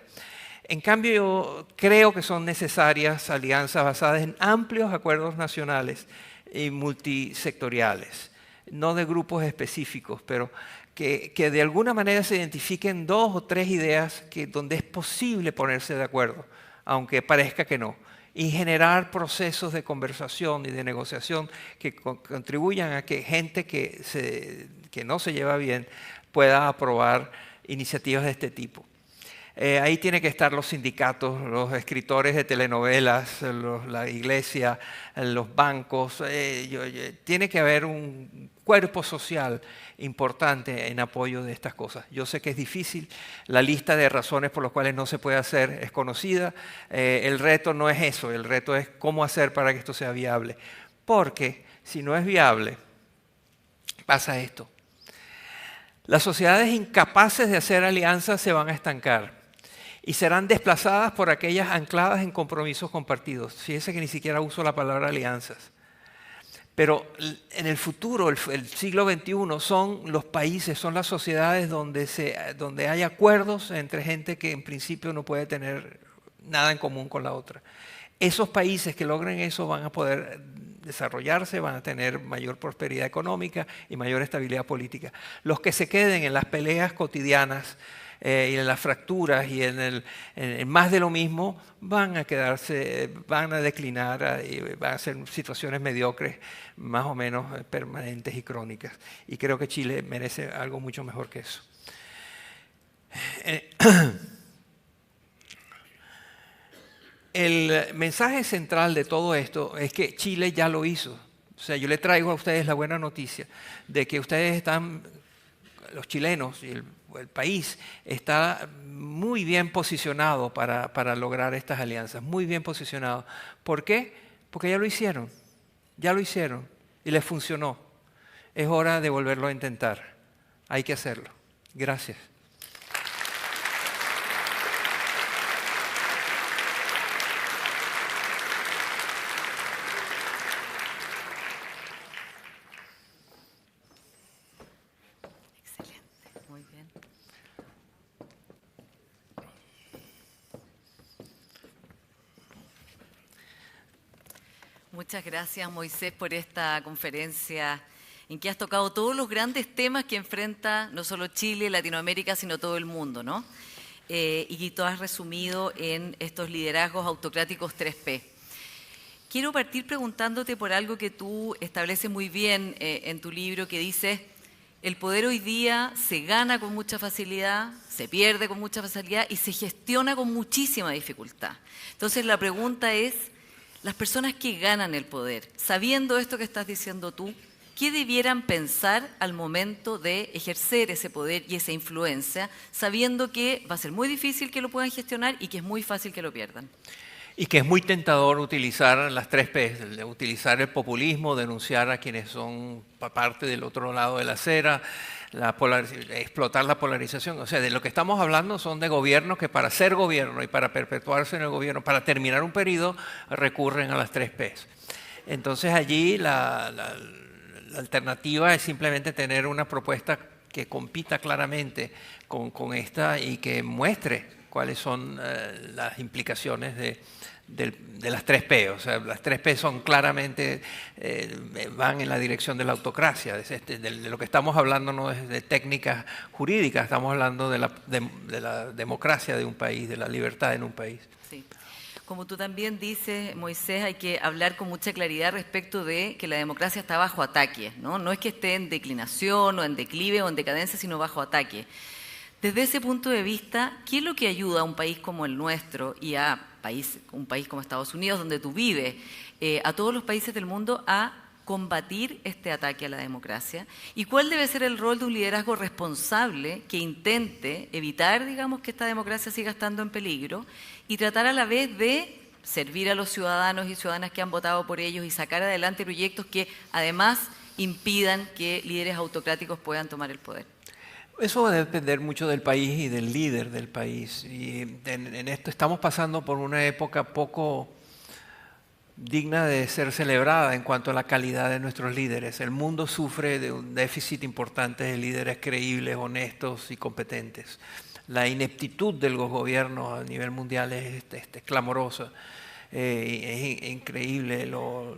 En cambio, yo creo que son necesarias alianzas basadas en amplios acuerdos nacionales y multisectoriales, no de grupos específicos, pero que de alguna manera se identifiquen 2 o 3 ideas donde es posible ponerse de acuerdo, aunque parezca que no, y generar procesos de conversación y de negociación que contribuyan a que gente que no se lleva bien pueda aprobar iniciativas de este tipo. Ahí tienen que estar los sindicatos, los escritores de telenovelas, la iglesia, los bancos. Tiene que haber un cuerpo social importante en apoyo de estas cosas. Yo sé que es difícil, la lista de razones por las cuales no se puede hacer es conocida. El reto no es eso, el reto es cómo hacer para que esto sea viable. Porque si no es viable, pasa esto. Las sociedades incapaces de hacer alianzas se van a estancar y serán desplazadas por aquellas ancladas en compromisos compartidos. Fíjense que ni siquiera uso la palabra alianzas. Pero en el futuro, el siglo XXI, son los países, son las sociedades donde hay acuerdos entre gente que en principio no puede tener nada en común con la otra. Esos países que logren eso van a poder desarrollarse, van a tener mayor prosperidad económica y mayor estabilidad política. Los que se queden en las peleas cotidianas y en las fracturas y en más de lo mismo van a quedarse, van a declinar y van a ser situaciones mediocres, más o menos permanentes y crónicas. Y creo que Chile merece algo mucho mejor que eso. El mensaje central de todo esto es que Chile ya lo hizo. O sea, yo le traigo a ustedes la buena noticia de que ustedes están los chilenos y el país está muy bien posicionado para lograr estas alianzas, muy bien posicionado. ¿Por qué? Porque ya lo hicieron y les funcionó. Es hora de volverlo a intentar. Hay que hacerlo. Gracias. Muy bien. Muchas gracias, Moisés, por esta conferencia en que has tocado todos los grandes temas que enfrenta no solo Chile, Latinoamérica, sino todo el mundo, ¿no? Y que tú has resumido en estos liderazgos autocráticos 3P. Quiero partir preguntándote por algo que tú estableces muy bien en tu libro, que dice: el poder hoy día se gana con mucha facilidad, se pierde con mucha facilidad y se gestiona con muchísima dificultad. Entonces la pregunta es, las personas que ganan el poder, sabiendo esto que estás diciendo tú, ¿qué debieran pensar al momento de ejercer ese poder y esa influencia, sabiendo que va a ser muy difícil que lo puedan gestionar y que es muy fácil que lo pierdan? Y que es muy tentador utilizar las 3P, utilizar el populismo, denunciar a quienes son parte del otro lado de la acera, explotar la polarización. O sea, de lo que estamos hablando son de gobiernos que para ser gobierno y para perpetuarse en el gobierno, para terminar un periodo, recurren a las 3P. Entonces allí la alternativa es simplemente tener una propuesta que compita claramente con esta y que muestre cuáles son las implicaciones de las 3P. O sea, las 3P son claramente, van en la dirección de la autocracia. De lo que estamos hablando no es de técnicas jurídicas, estamos hablando de la democracia de un país, de la libertad en un país. Sí. Como tú también dices, Moisés, hay que hablar con mucha claridad respecto de que la democracia está bajo ataque, ¿no? No es que esté en declinación o en declive o en decadencia, sino bajo ataque. Desde ese punto de vista, ¿qué es lo que ayuda a un país como el nuestro y a un país como Estados Unidos, donde tú vives, a todos los países del mundo a combatir este ataque a la democracia? ¿Y cuál debe ser el rol de un liderazgo responsable que intente evitar, digamos, que esta democracia siga estando en peligro y tratar a la vez de servir a los ciudadanos y ciudadanas que han votado por ellos y sacar adelante proyectos que además impidan que líderes autocráticos puedan tomar el poder? Eso va a depender mucho del país y del líder del país. Y en esto estamos pasando por una época poco digna de ser celebrada en cuanto a la calidad de nuestros líderes. El mundo sufre de un déficit importante de líderes creíbles, honestos y competentes. La ineptitud de los gobiernos a nivel mundial es clamorosa. Es increíble lo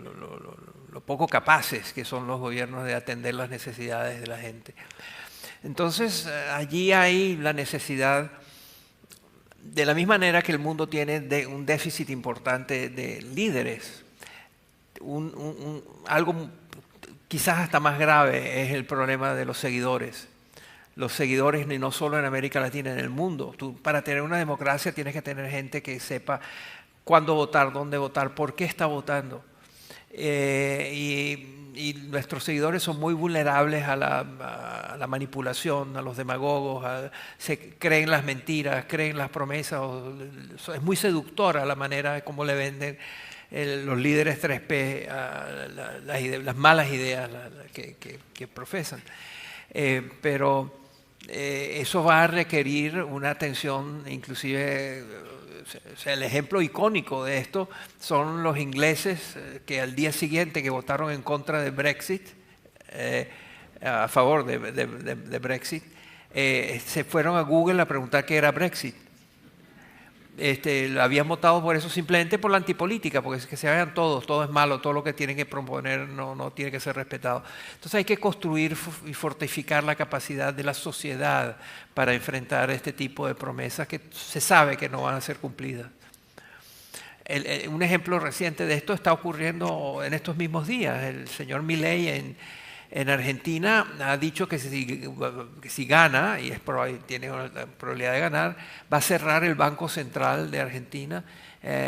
poco capaces que son los gobiernos de atender las necesidades de la gente. Entonces, allí hay la necesidad, de la misma manera que el mundo tiene un déficit importante de líderes. Algo quizás hasta más grave es el problema de los seguidores. Los seguidores, y no solo en América Latina, en el mundo. Tú, para tener una democracia tienes que tener gente que sepa cuándo votar, dónde votar, por qué está votando. Y nuestros seguidores son muy vulnerables a la manipulación, a los demagogos, se creen las mentiras, creen las promesas. Es muy seductora la manera como le venden los líderes 3P las malas ideas que profesan. Pero eso va a requerir una atención, inclusive. O sea, el ejemplo icónico de esto son los ingleses que al día siguiente que votaron en contra de Brexit, a favor de Brexit, se fueron a Google a preguntar qué era Brexit. Habían votado por eso simplemente por la antipolítica, porque es que se vayan todos, todo es malo, todo lo que tienen que proponer no tiene que ser respetado. Entonces hay que construir y fortificar la capacidad de la sociedad para enfrentar este tipo de promesas que se sabe que no van a ser cumplidas. Un ejemplo reciente de esto está ocurriendo en estos mismos días. El señor Milei en Argentina ha dicho que si gana, y tiene la probabilidad de ganar, va a cerrar el Banco Central de Argentina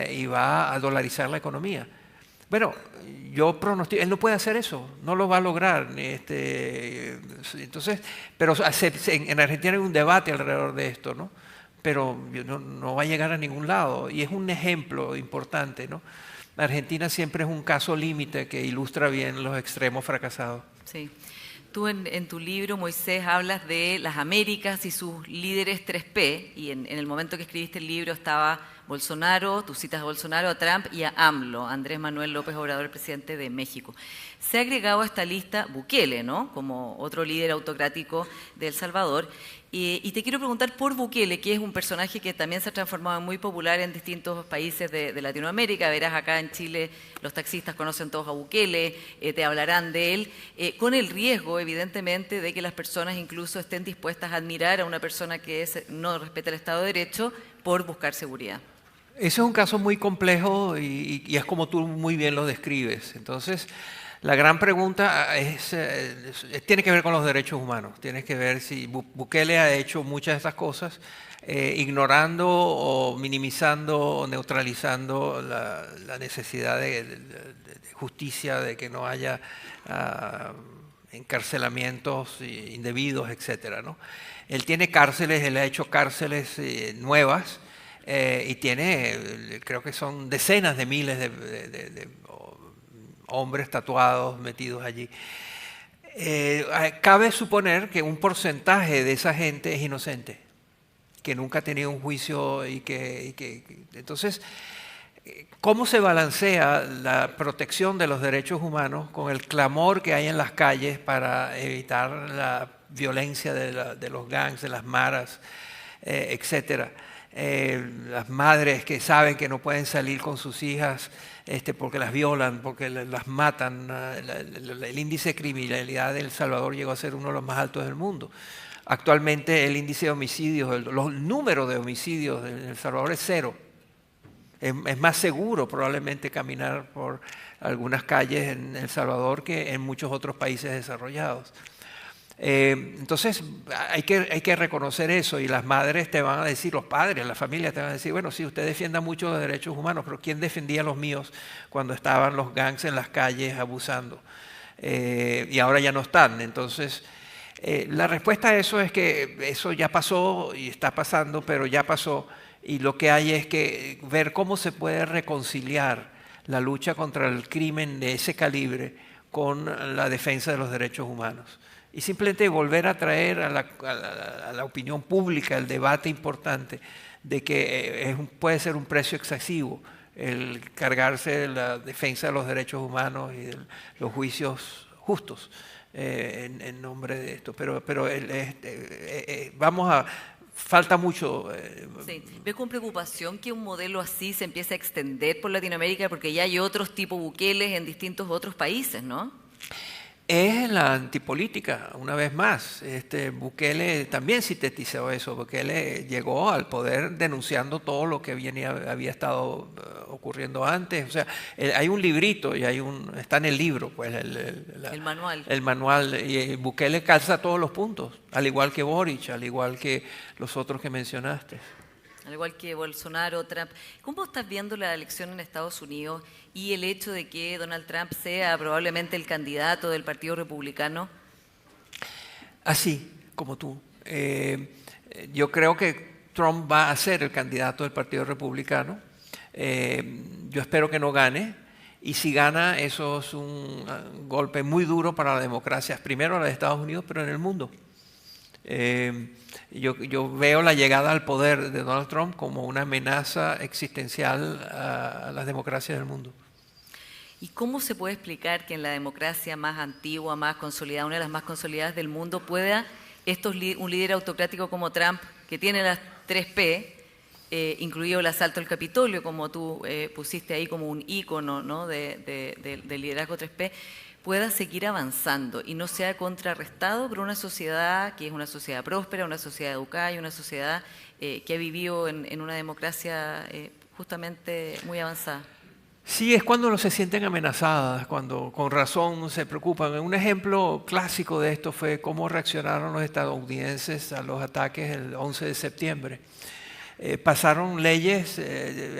y va a dolarizar la economía. Bueno, yo pronostico, él no puede hacer eso, no lo va a lograr. Entonces, pero en Argentina hay un debate alrededor de esto, ¿no? Pero no va a llegar a ningún lado. Y es un ejemplo importante, ¿no? Argentina siempre es un caso límite que ilustra bien los extremos fracasados. Sí. Tú en tu libro, Moisés, hablas de las Américas y sus líderes 3P, y en el momento que escribiste el libro estaba Bolsonaro, tú citas a Bolsonaro, a Trump y a AMLO, Andrés Manuel López Obrador, el presidente de México. Se ha agregado a esta lista Bukele, ¿no? Como otro líder autocrático de El Salvador. Y te quiero preguntar por Bukele, que es un personaje que también se ha transformado en muy popular en distintos países de Latinoamérica. Verás, acá en Chile los taxistas conocen todos a Bukele, te hablarán de él, con el riesgo, evidentemente, de que las personas incluso estén dispuestas a admirar a una persona que no respeta el Estado de Derecho por buscar seguridad. Ese es un caso muy complejo y es como tú muy bien lo describes. Entonces, la gran pregunta tiene que ver con los derechos humanos. Tiene que ver si Bukele ha hecho muchas de estas cosas ignorando o minimizando o neutralizando la necesidad de justicia, de que no haya encarcelamientos indebidos, etcétera, ¿no? Él tiene cárceles, él ha hecho cárceles nuevas y tiene, creo que son decenas de miles de hombres tatuados metidos allí. Cabe suponer que un porcentaje de esa gente es inocente, que nunca ha tenido un juicio y que entonces, ¿cómo se balancea la protección de los derechos humanos con el clamor que hay en las calles para evitar la violencia de los gangs, de las maras, etcétera? Las madres que saben que no pueden salir con sus hijas porque las violan, porque las matan. El índice de criminalidad de El Salvador llegó a ser uno de los más altos del mundo. Actualmente el índice de homicidios, el número de homicidios en El Salvador es 0. Es más seguro probablemente caminar por algunas calles en El Salvador que en muchos otros países desarrollados. Entonces hay que reconocer eso, y las madres te van a decir, los padres, las familias te van a decir, bueno, sí, usted defienda mucho los derechos humanos, pero ¿quién defendía los míos cuando estaban los gangs en las calles abusando? Y ahora ya no están. Entonces la respuesta a eso es que eso ya pasó y está pasando, pero ya pasó, y lo que hay es que ver cómo se puede reconciliar la lucha contra el crimen de ese calibre con la defensa de los derechos humanos. Y simplemente volver a traer a la opinión pública el debate importante de que puede ser un precio excesivo el cargarse de la defensa de los derechos humanos y de los juicios justos en nombre de esto. Pero falta mucho. Sí. ¿Ves con preocupación que un modelo así se empiece a extender por Latinoamérica? Porque ya hay otros tipo Bukeles en distintos otros países, ¿no? Es la antipolítica, una vez más. Bukele también sintetizó eso. Bukele llegó al poder denunciando todo lo que había estado ocurriendo antes. O sea, hay un librito y está en el libro, pues el manual. El manual. Y Bukele calza todos los puntos, al igual que Boric, al igual que los otros que mencionaste. Al igual que Bolsonaro, Trump. ¿Cómo estás viendo la elección en Estados Unidos y el hecho de que Donald Trump sea probablemente el candidato del Partido Republicano? Así como tú. Yo creo que Trump va a ser el candidato del Partido Republicano. Yo espero que no gane. Y si gana, eso es un golpe muy duro para la democracia, primero la de Estados Unidos, pero en el mundo. Yo veo la llegada al poder de Donald Trump como una amenaza existencial a las democracias del mundo. ¿Y cómo se puede explicar que en la democracia más antigua, más consolidada, una de las más consolidadas del mundo, pueda un líder autocrático como Trump, que tiene las 3P, incluido el asalto al Capitolio, como tú pusiste ahí como un ícono, ¿no? de liderazgo 3P, pueda seguir avanzando y no sea contrarrestado por una sociedad que es una sociedad próspera, una sociedad educada y una sociedad que ha vivido en una democracia justamente muy avanzada? Sí, es cuando se sienten amenazadas, cuando con razón se preocupan. Un ejemplo clásico de esto fue cómo reaccionaron los estadounidenses a los ataques el 11 de septiembre. pasaron leyes,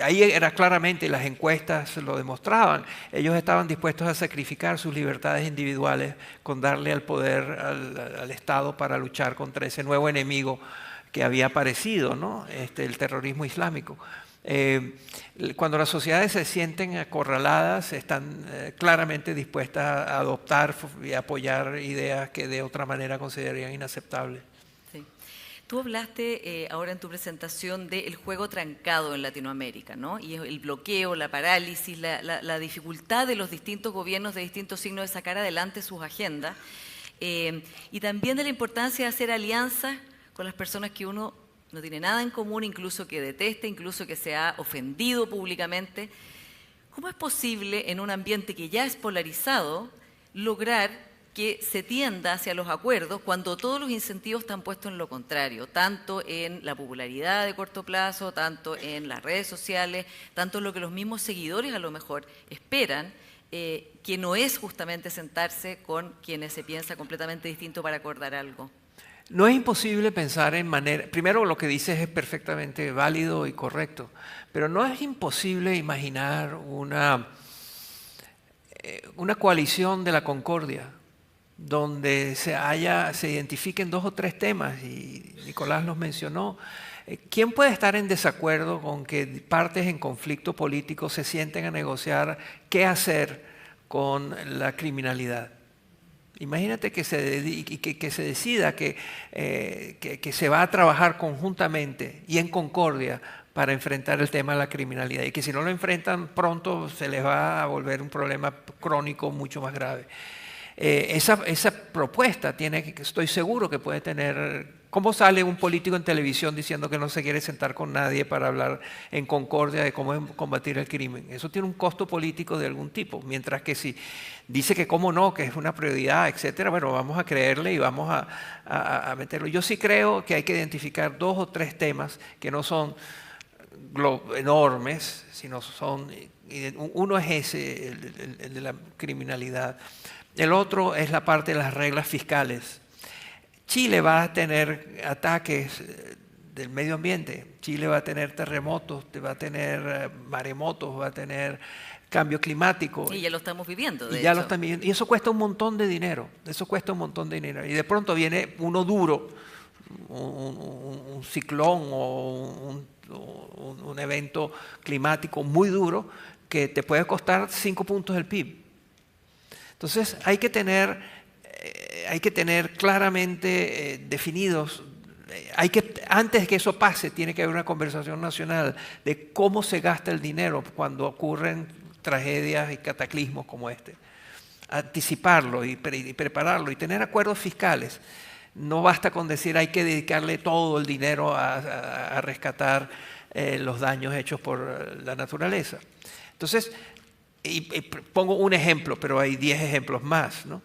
ahí era claramente, las encuestas lo demostraban, ellos estaban dispuestos a sacrificar sus libertades individuales con darle al poder al Estado para luchar contra ese nuevo enemigo que había aparecido, ¿no? El terrorismo islámico. Cuando las sociedades se sienten acorraladas, están claramente dispuestas a adoptar y apoyar ideas que de otra manera considerarían inaceptables. Sí. Tú hablaste ahora en tu presentación del juego trancado en Latinoamérica, ¿no? Y el bloqueo, la parálisis, la dificultad de los distintos gobiernos de distintos signos de sacar adelante sus agendas, y también de la importancia de hacer alianzas con las personas que uno no tiene nada en común, incluso que deteste, incluso que se ha ofendido públicamente. ¿Cómo es posible en un ambiente que ya es polarizado lograr que se tienda hacia los acuerdos cuando todos los incentivos están puestos en lo contrario, tanto en la popularidad de corto plazo, tanto en las redes sociales, tanto en lo que los mismos seguidores a lo mejor esperan, que no es justamente sentarse con quienes se piensa completamente distinto para acordar algo? No es imposible pensar en manera... Primero, lo que dices es perfectamente válido y correcto, pero no es imposible imaginar una coalición de la concordia donde se identifiquen 2 o 3 temas, y Nicolás los mencionó. ¿Quién puede estar en desacuerdo con que partes en conflicto político se sienten a negociar qué hacer con la criminalidad? Imagínate que se decida que se va a trabajar conjuntamente y en concordia para enfrentar el tema de la criminalidad, y que si no lo enfrentan pronto se les va a volver un problema crónico mucho más grave. Esa propuesta estoy seguro que puede tener... ¿Cómo sale un político en televisión diciendo que no se quiere sentar con nadie para hablar en concordia de cómo combatir el crimen? Eso tiene un costo político de algún tipo, mientras que si dice que cómo no, que es una prioridad, etcétera, bueno, vamos a creerle y vamos a meterlo. Yo sí creo que hay que identificar 2 o 3 temas que no son enormes, sino son... Uno es ese, el de la criminalidad. El otro es la parte de las reglas fiscales. Chile va a tener ataques del medio ambiente, Chile va a tener terremotos, va a tener maremotos, va a tener cambio climático. Y ya lo estamos viviendo, de ya hecho. lo están viviendo. Y eso cuesta un montón de dinero, Y de pronto viene uno duro, un ciclón o un evento climático muy duro que te puede costar 5 puntos del PIB. Entonces hay que tener claramente definidos, antes de que eso pase, tiene que haber una conversación nacional de cómo se gasta el dinero cuando ocurren tragedias y cataclismos como este. Anticiparlo y prepararlo y tener acuerdos fiscales. No basta con decir hay que dedicarle todo el dinero a rescatar los daños hechos por la naturaleza. Entonces, y pongo un ejemplo, pero hay 10 ejemplos más, ¿no?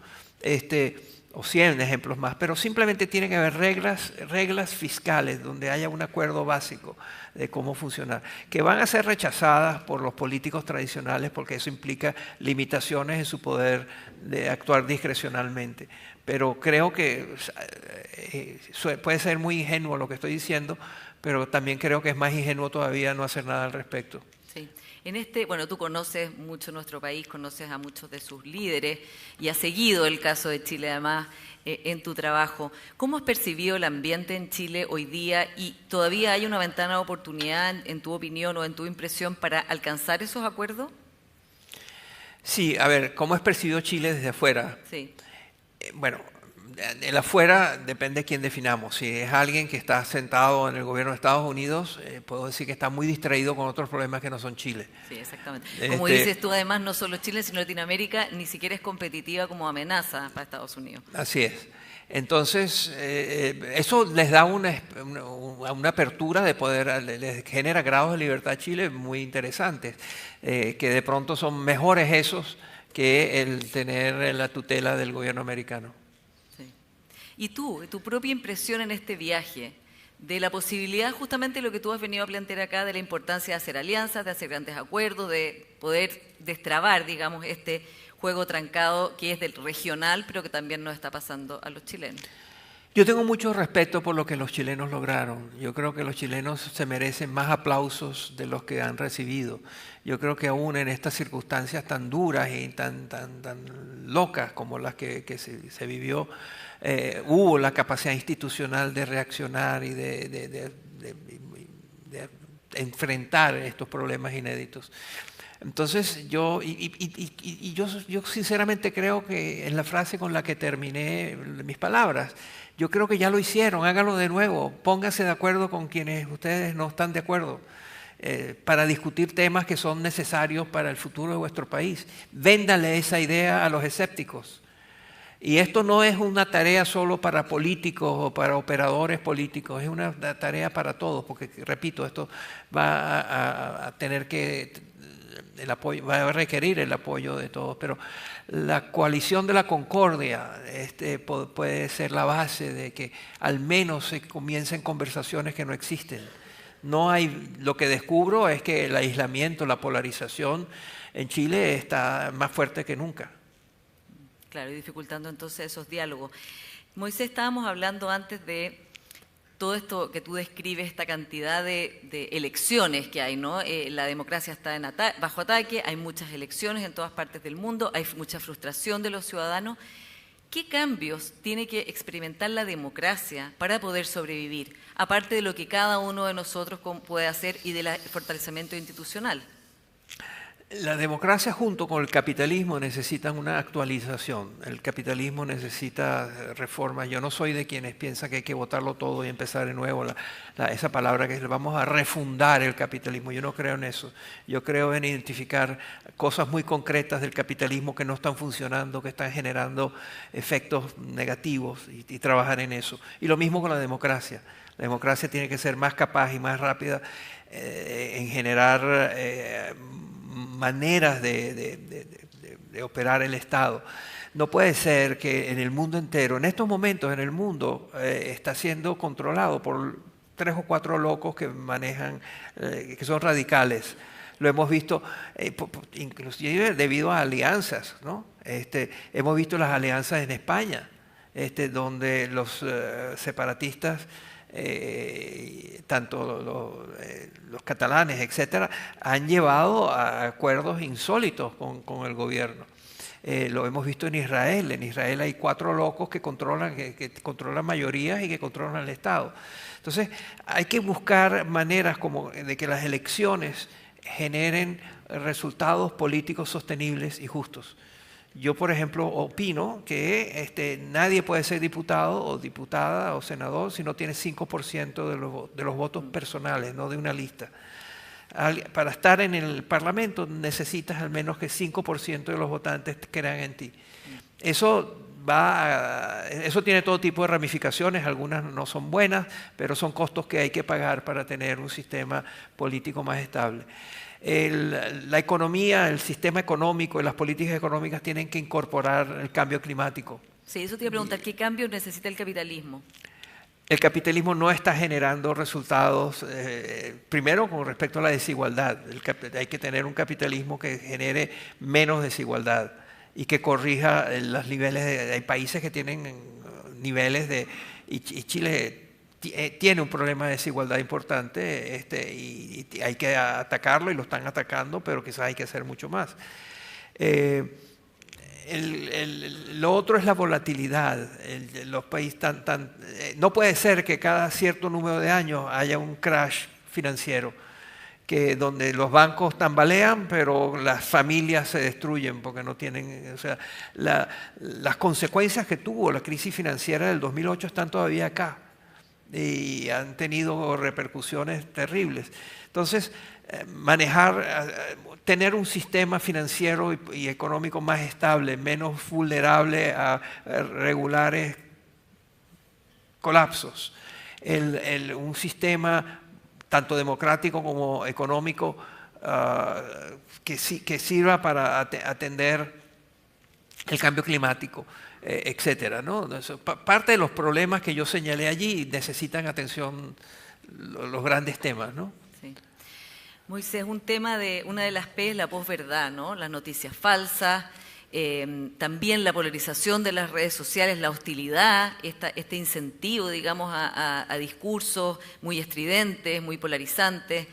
O 100 ejemplos más, pero simplemente tiene que haber reglas fiscales donde haya un acuerdo básico de cómo funcionar, que van a ser rechazadas por los políticos tradicionales porque eso implica limitaciones en su poder de actuar discrecionalmente. Pero creo que puede ser muy ingenuo lo que estoy diciendo, pero también creo que es más ingenuo todavía no hacer nada al respecto. Sí. Bueno, tú conoces mucho nuestro país, conoces a muchos de sus líderes y has seguido el caso de Chile además en tu trabajo. ¿Cómo has percibido el ambiente en Chile hoy día y todavía hay una ventana de oportunidad, en tu opinión o en tu impresión, para alcanzar esos acuerdos? Sí, a ver, ¿cómo es percibido Chile desde afuera? Sí. Bueno, el afuera depende de quién definamos. Si es alguien que está sentado en el gobierno de Estados Unidos, puedo decir que está muy distraído con otros problemas que no son Chile. Sí, exactamente. Como dices tú, además, no solo Chile, sino Latinoamérica ni siquiera es competitiva como amenaza para Estados Unidos. Así es. Entonces, eso les da una apertura de poder, les genera grados de libertad a Chile muy interesantes, que de pronto son mejores esos que el tener la tutela del gobierno americano. Y tú, tu propia impresión en este viaje, de la posibilidad, justamente lo que tú has venido a plantear acá, de la importancia de hacer alianzas, de hacer grandes acuerdos, de poder destrabar, digamos, este juego trancado que es del regional, pero que también nos está pasando a los chilenos. Yo tengo mucho respeto por lo que los chilenos lograron. Yo creo que los chilenos se merecen más aplausos de los que han recibido. Yo creo que aún en estas circunstancias tan duras y tan locas como las que se vivió, hubo la capacidad institucional de reaccionar y de enfrentar estos problemas inéditos. Entonces yo sinceramente creo que en la frase con la que terminé mis palabras, yo creo que ya lo hicieron, háganlo de nuevo, pónganse de acuerdo con quienes ustedes no están de acuerdo para discutir temas que son necesarios para el futuro de vuestro país. Véndale esa idea a los escépticos. Y esto no es una tarea solo para políticos o para operadores políticos, es una tarea para todos, porque repito, esto va a tener que... el apoyo, va a requerir el apoyo de todos, pero la coalición de la concordia puede ser la base de que al menos se comiencen conversaciones que no existen. No hay, lo que descubro es que el aislamiento, la polarización en Chile está más fuerte que nunca. Claro, y dificultando entonces esos diálogos. Moisés, estábamos hablando antes de todo esto que tú describes, esta cantidad de elecciones que hay, ¿no? La democracia está bajo ataque, hay muchas elecciones en todas partes del mundo, hay mucha frustración de los ciudadanos. ¿Qué cambios tiene que experimentar la democracia para poder sobrevivir, aparte de lo que cada uno de nosotros puede hacer y del fortalecimiento institucional? La democracia junto con el capitalismo necesitan una actualización. El capitalismo necesita reformas. Yo no soy de quienes piensan que hay que votarlo todo y empezar de nuevo. Esa palabra que es, vamos a refundar el capitalismo. Yo no creo en eso. Yo creo en identificar cosas muy concretas del capitalismo que no están funcionando, que están generando efectos negativos y trabajar en eso. Y lo mismo con la democracia. La democracia tiene que ser más capaz y más rápida en generar maneras de operar el Estado. No puede ser que en el mundo entero, en estos momentos en el mundo, está siendo controlado por 3 o 4 locos que manejan, que son radicales. Lo hemos visto inclusive debido a alianzas, ¿no? Hemos visto las alianzas en España, donde los separatistas, tanto los catalanes, etcétera, han llevado a acuerdos insólitos con el gobierno. Lo hemos visto en Israel. En Israel hay 4 locos que controlan mayorías y que controlan el Estado. Entonces, hay que buscar maneras como de que las elecciones generen resultados políticos sostenibles y justos. Yo, por ejemplo, opino que nadie puede ser diputado o diputada o senador si no tiene 5% de los votos personales, no de una lista. Para estar en el Parlamento necesitas al menos que 5% de los votantes crean en ti. Eso tiene todo tipo de ramificaciones, algunas no son buenas, pero son costos que hay que pagar para tener un sistema político más estable. La economía, el sistema económico y las políticas económicas tienen que incorporar el cambio climático. Sí, eso te iba a preguntar, ¿qué cambios necesita el capitalismo? El capitalismo no está generando resultados, primero con respecto a la desigualdad. Hay que tener un capitalismo que genere menos desigualdad y que corrija los niveles. Hay países que tienen niveles y Chile tiene un problema de desigualdad importante y hay que atacarlo y lo están atacando, pero quizás hay que hacer mucho más. Lo otro es la volatilidad. Los países no puede ser que cada cierto número de años haya un crash financiero, donde los bancos tambalean, pero las familias se destruyen porque no tienen... O sea, las consecuencias que tuvo la crisis financiera del 2008 están todavía acá y han tenido repercusiones terribles. Entonces, tener un sistema financiero y económico más estable, menos vulnerable a regulares colapsos. Un sistema tanto democrático como económico que sirva para atender el cambio climático, etcétera, ¿no? Parte de los problemas que yo señalé allí necesitan atención, los grandes temas, ¿no? Sí. Moisés, un tema una de las P es la posverdad, ¿no? Las noticias falsas, también la polarización de las redes sociales, la hostilidad, este incentivo, digamos, a discursos muy estridentes, muy polarizantes.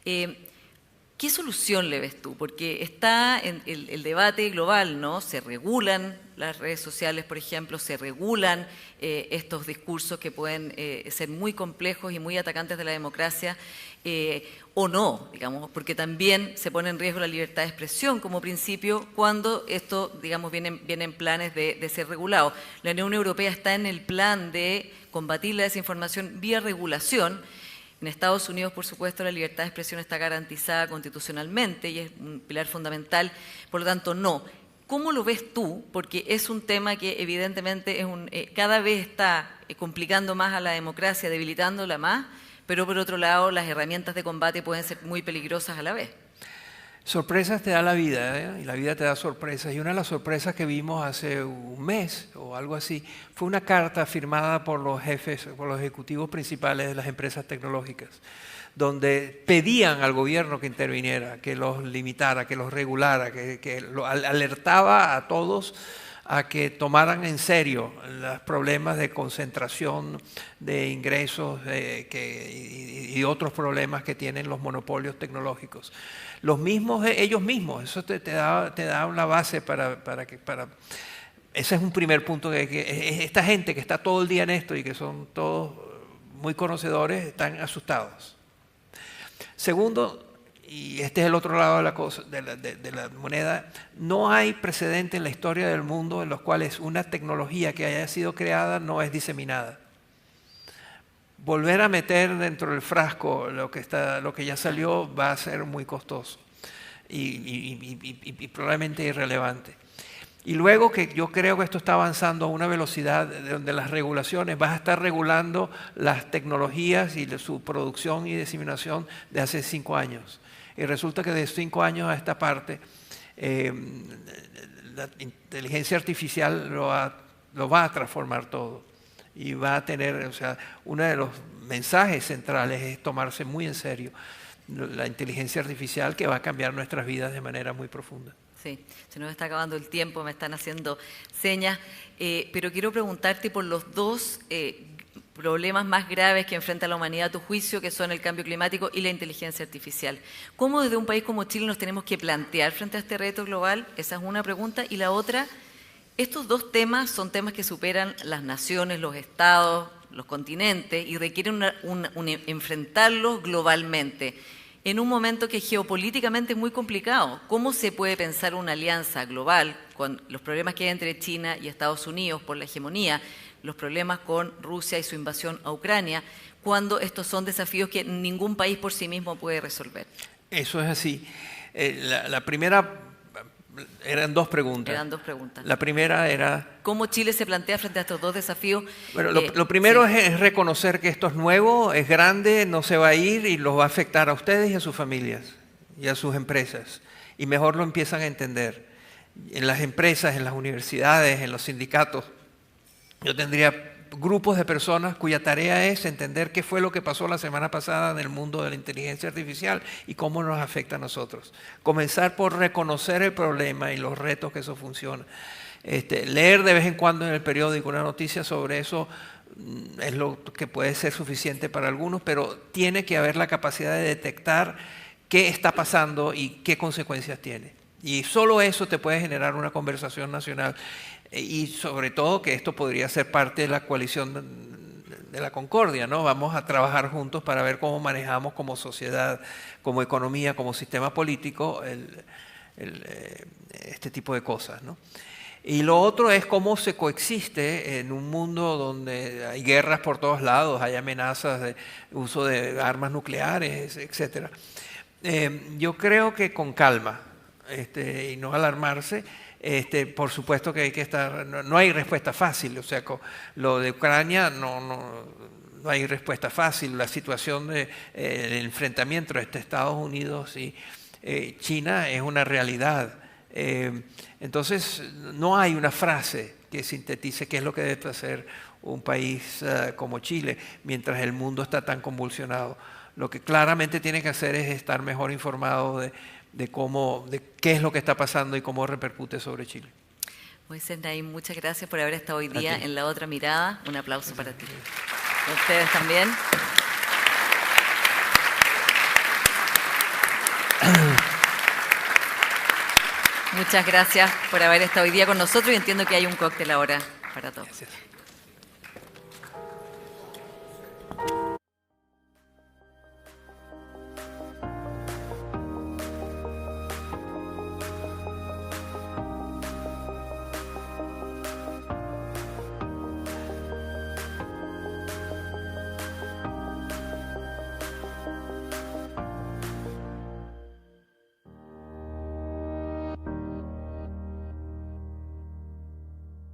¿Qué solución le ves tú? Porque está en el debate global, ¿no? Se regulan las redes sociales, por ejemplo, se regulan estos discursos que pueden ser muy complejos y muy atacantes de la democracia, o no, digamos, porque también se pone en riesgo la libertad de expresión como principio cuando esto, digamos, vienen planes de ser regulado. La Unión Europea está en el plan de combatir la desinformación vía regulación. En Estados Unidos, por supuesto, la libertad de expresión está garantizada constitucionalmente y es un pilar fundamental, por lo tanto, no. ¿Cómo lo ves tú? Porque es un tema que evidentemente cada vez está complicando más a la democracia, debilitándola más, pero por otro lado las herramientas de combate pueden ser muy peligrosas a la vez. Sorpresas te da la vida, y la vida te da sorpresas. Y una de las sorpresas que vimos hace un mes o algo así fue una carta firmada por los jefes, por los ejecutivos principales de las empresas tecnológicas, donde pedían al gobierno que interviniera, que los limitara, que los regulara, que alertaba a todos a que tomaran en serio los problemas de concentración de ingresos y otros problemas que tienen los monopolios tecnológicos. Los mismos, ellos mismos, eso te da una base para ese es un primer punto, que esta gente que está todo el día en esto y que son todos muy conocedores, están asustados. Segundo, y este es el otro lado de la cosa, de la moneda, no hay precedente en la historia del mundo en los cuales una tecnología que haya sido creada no es diseminada. Volver a meter dentro del frasco lo que ya salió va a ser muy costoso y probablemente irrelevante. Y luego que yo creo que esto está avanzando a una velocidad donde las regulaciones, vas a estar regulando las tecnologías y su producción y diseminación de hace 5 años. Y resulta que de 5 años a esta parte, la inteligencia artificial lo va a transformar todo. Y va a tener, o sea, uno de los mensajes centrales es tomarse muy en serio la inteligencia artificial, que va a cambiar nuestras vidas de manera muy profunda. Sí, se nos está acabando el tiempo, me están haciendo señas, pero quiero preguntarte por los dos problemas más graves que enfrenta la humanidad a tu juicio, que son el cambio climático y la inteligencia artificial. ¿Cómo desde un país como Chile nos tenemos que plantear frente a este reto global? Esa es una pregunta. Y la otra, estos dos temas son temas que superan las naciones, los estados, los continentes y requieren enfrentarlos globalmente. En un momento que geopolíticamente es muy complicado. ¿Cómo se puede pensar una alianza global con los problemas que hay entre China y Estados Unidos por la hegemonía, los problemas con Rusia y su invasión a Ucrania, cuando estos son desafíos que ningún país por sí mismo puede resolver? Eso es así. La primera, eran dos preguntas. Eran dos preguntas. La primera era... ¿Cómo Chile se plantea frente a estos dos desafíos? Bueno, lo primero es reconocer que esto es nuevo, es grande, no se va a ir y los va a afectar a ustedes y a sus familias y a sus empresas. Y mejor lo empiezan a entender. En las empresas, en las universidades, en los sindicatos, yo tendría grupos de personas cuya tarea es entender qué fue lo que pasó la semana pasada en el mundo de la inteligencia artificial y cómo nos afecta a nosotros. Comenzar por reconocer el problema y los retos que eso funciona. Leer de vez en cuando en el periódico una noticia sobre eso es lo que puede ser suficiente para algunos, pero tiene que haber la capacidad de detectar qué está pasando y qué consecuencias tiene. Y solo eso te puede generar una conversación nacional. Y sobre todo que esto podría ser parte de la coalición de la concordia, ¿no? Vamos a trabajar juntos para ver cómo manejamos como sociedad, como economía, como sistema político este tipo de cosas, ¿no? Y lo otro es cómo se coexiste en un mundo donde hay guerras por todos lados, hay amenazas de uso de armas nucleares, etc. Yo creo que con calma y no alarmarse. Por supuesto que hay que estar, no hay respuesta fácil, o sea, lo de Ucrania no hay respuesta fácil, la situación del enfrentamiento entre Estados Unidos y China es una realidad. Entonces no hay una frase que sintetice qué es lo que debe hacer un país como Chile mientras el mundo está tan convulsionado. Lo que claramente tiene que hacer es estar mejor informado de qué es lo que está pasando y cómo repercute sobre Chile. Moisés Naim, muchas gracias por haber estado hoy A día ti. en La Otra Mirada. Un aplauso para ti. A ustedes también. Muchas gracias por haber estado hoy día con nosotros y entiendo que hay un cóctel ahora para todos. Gracias.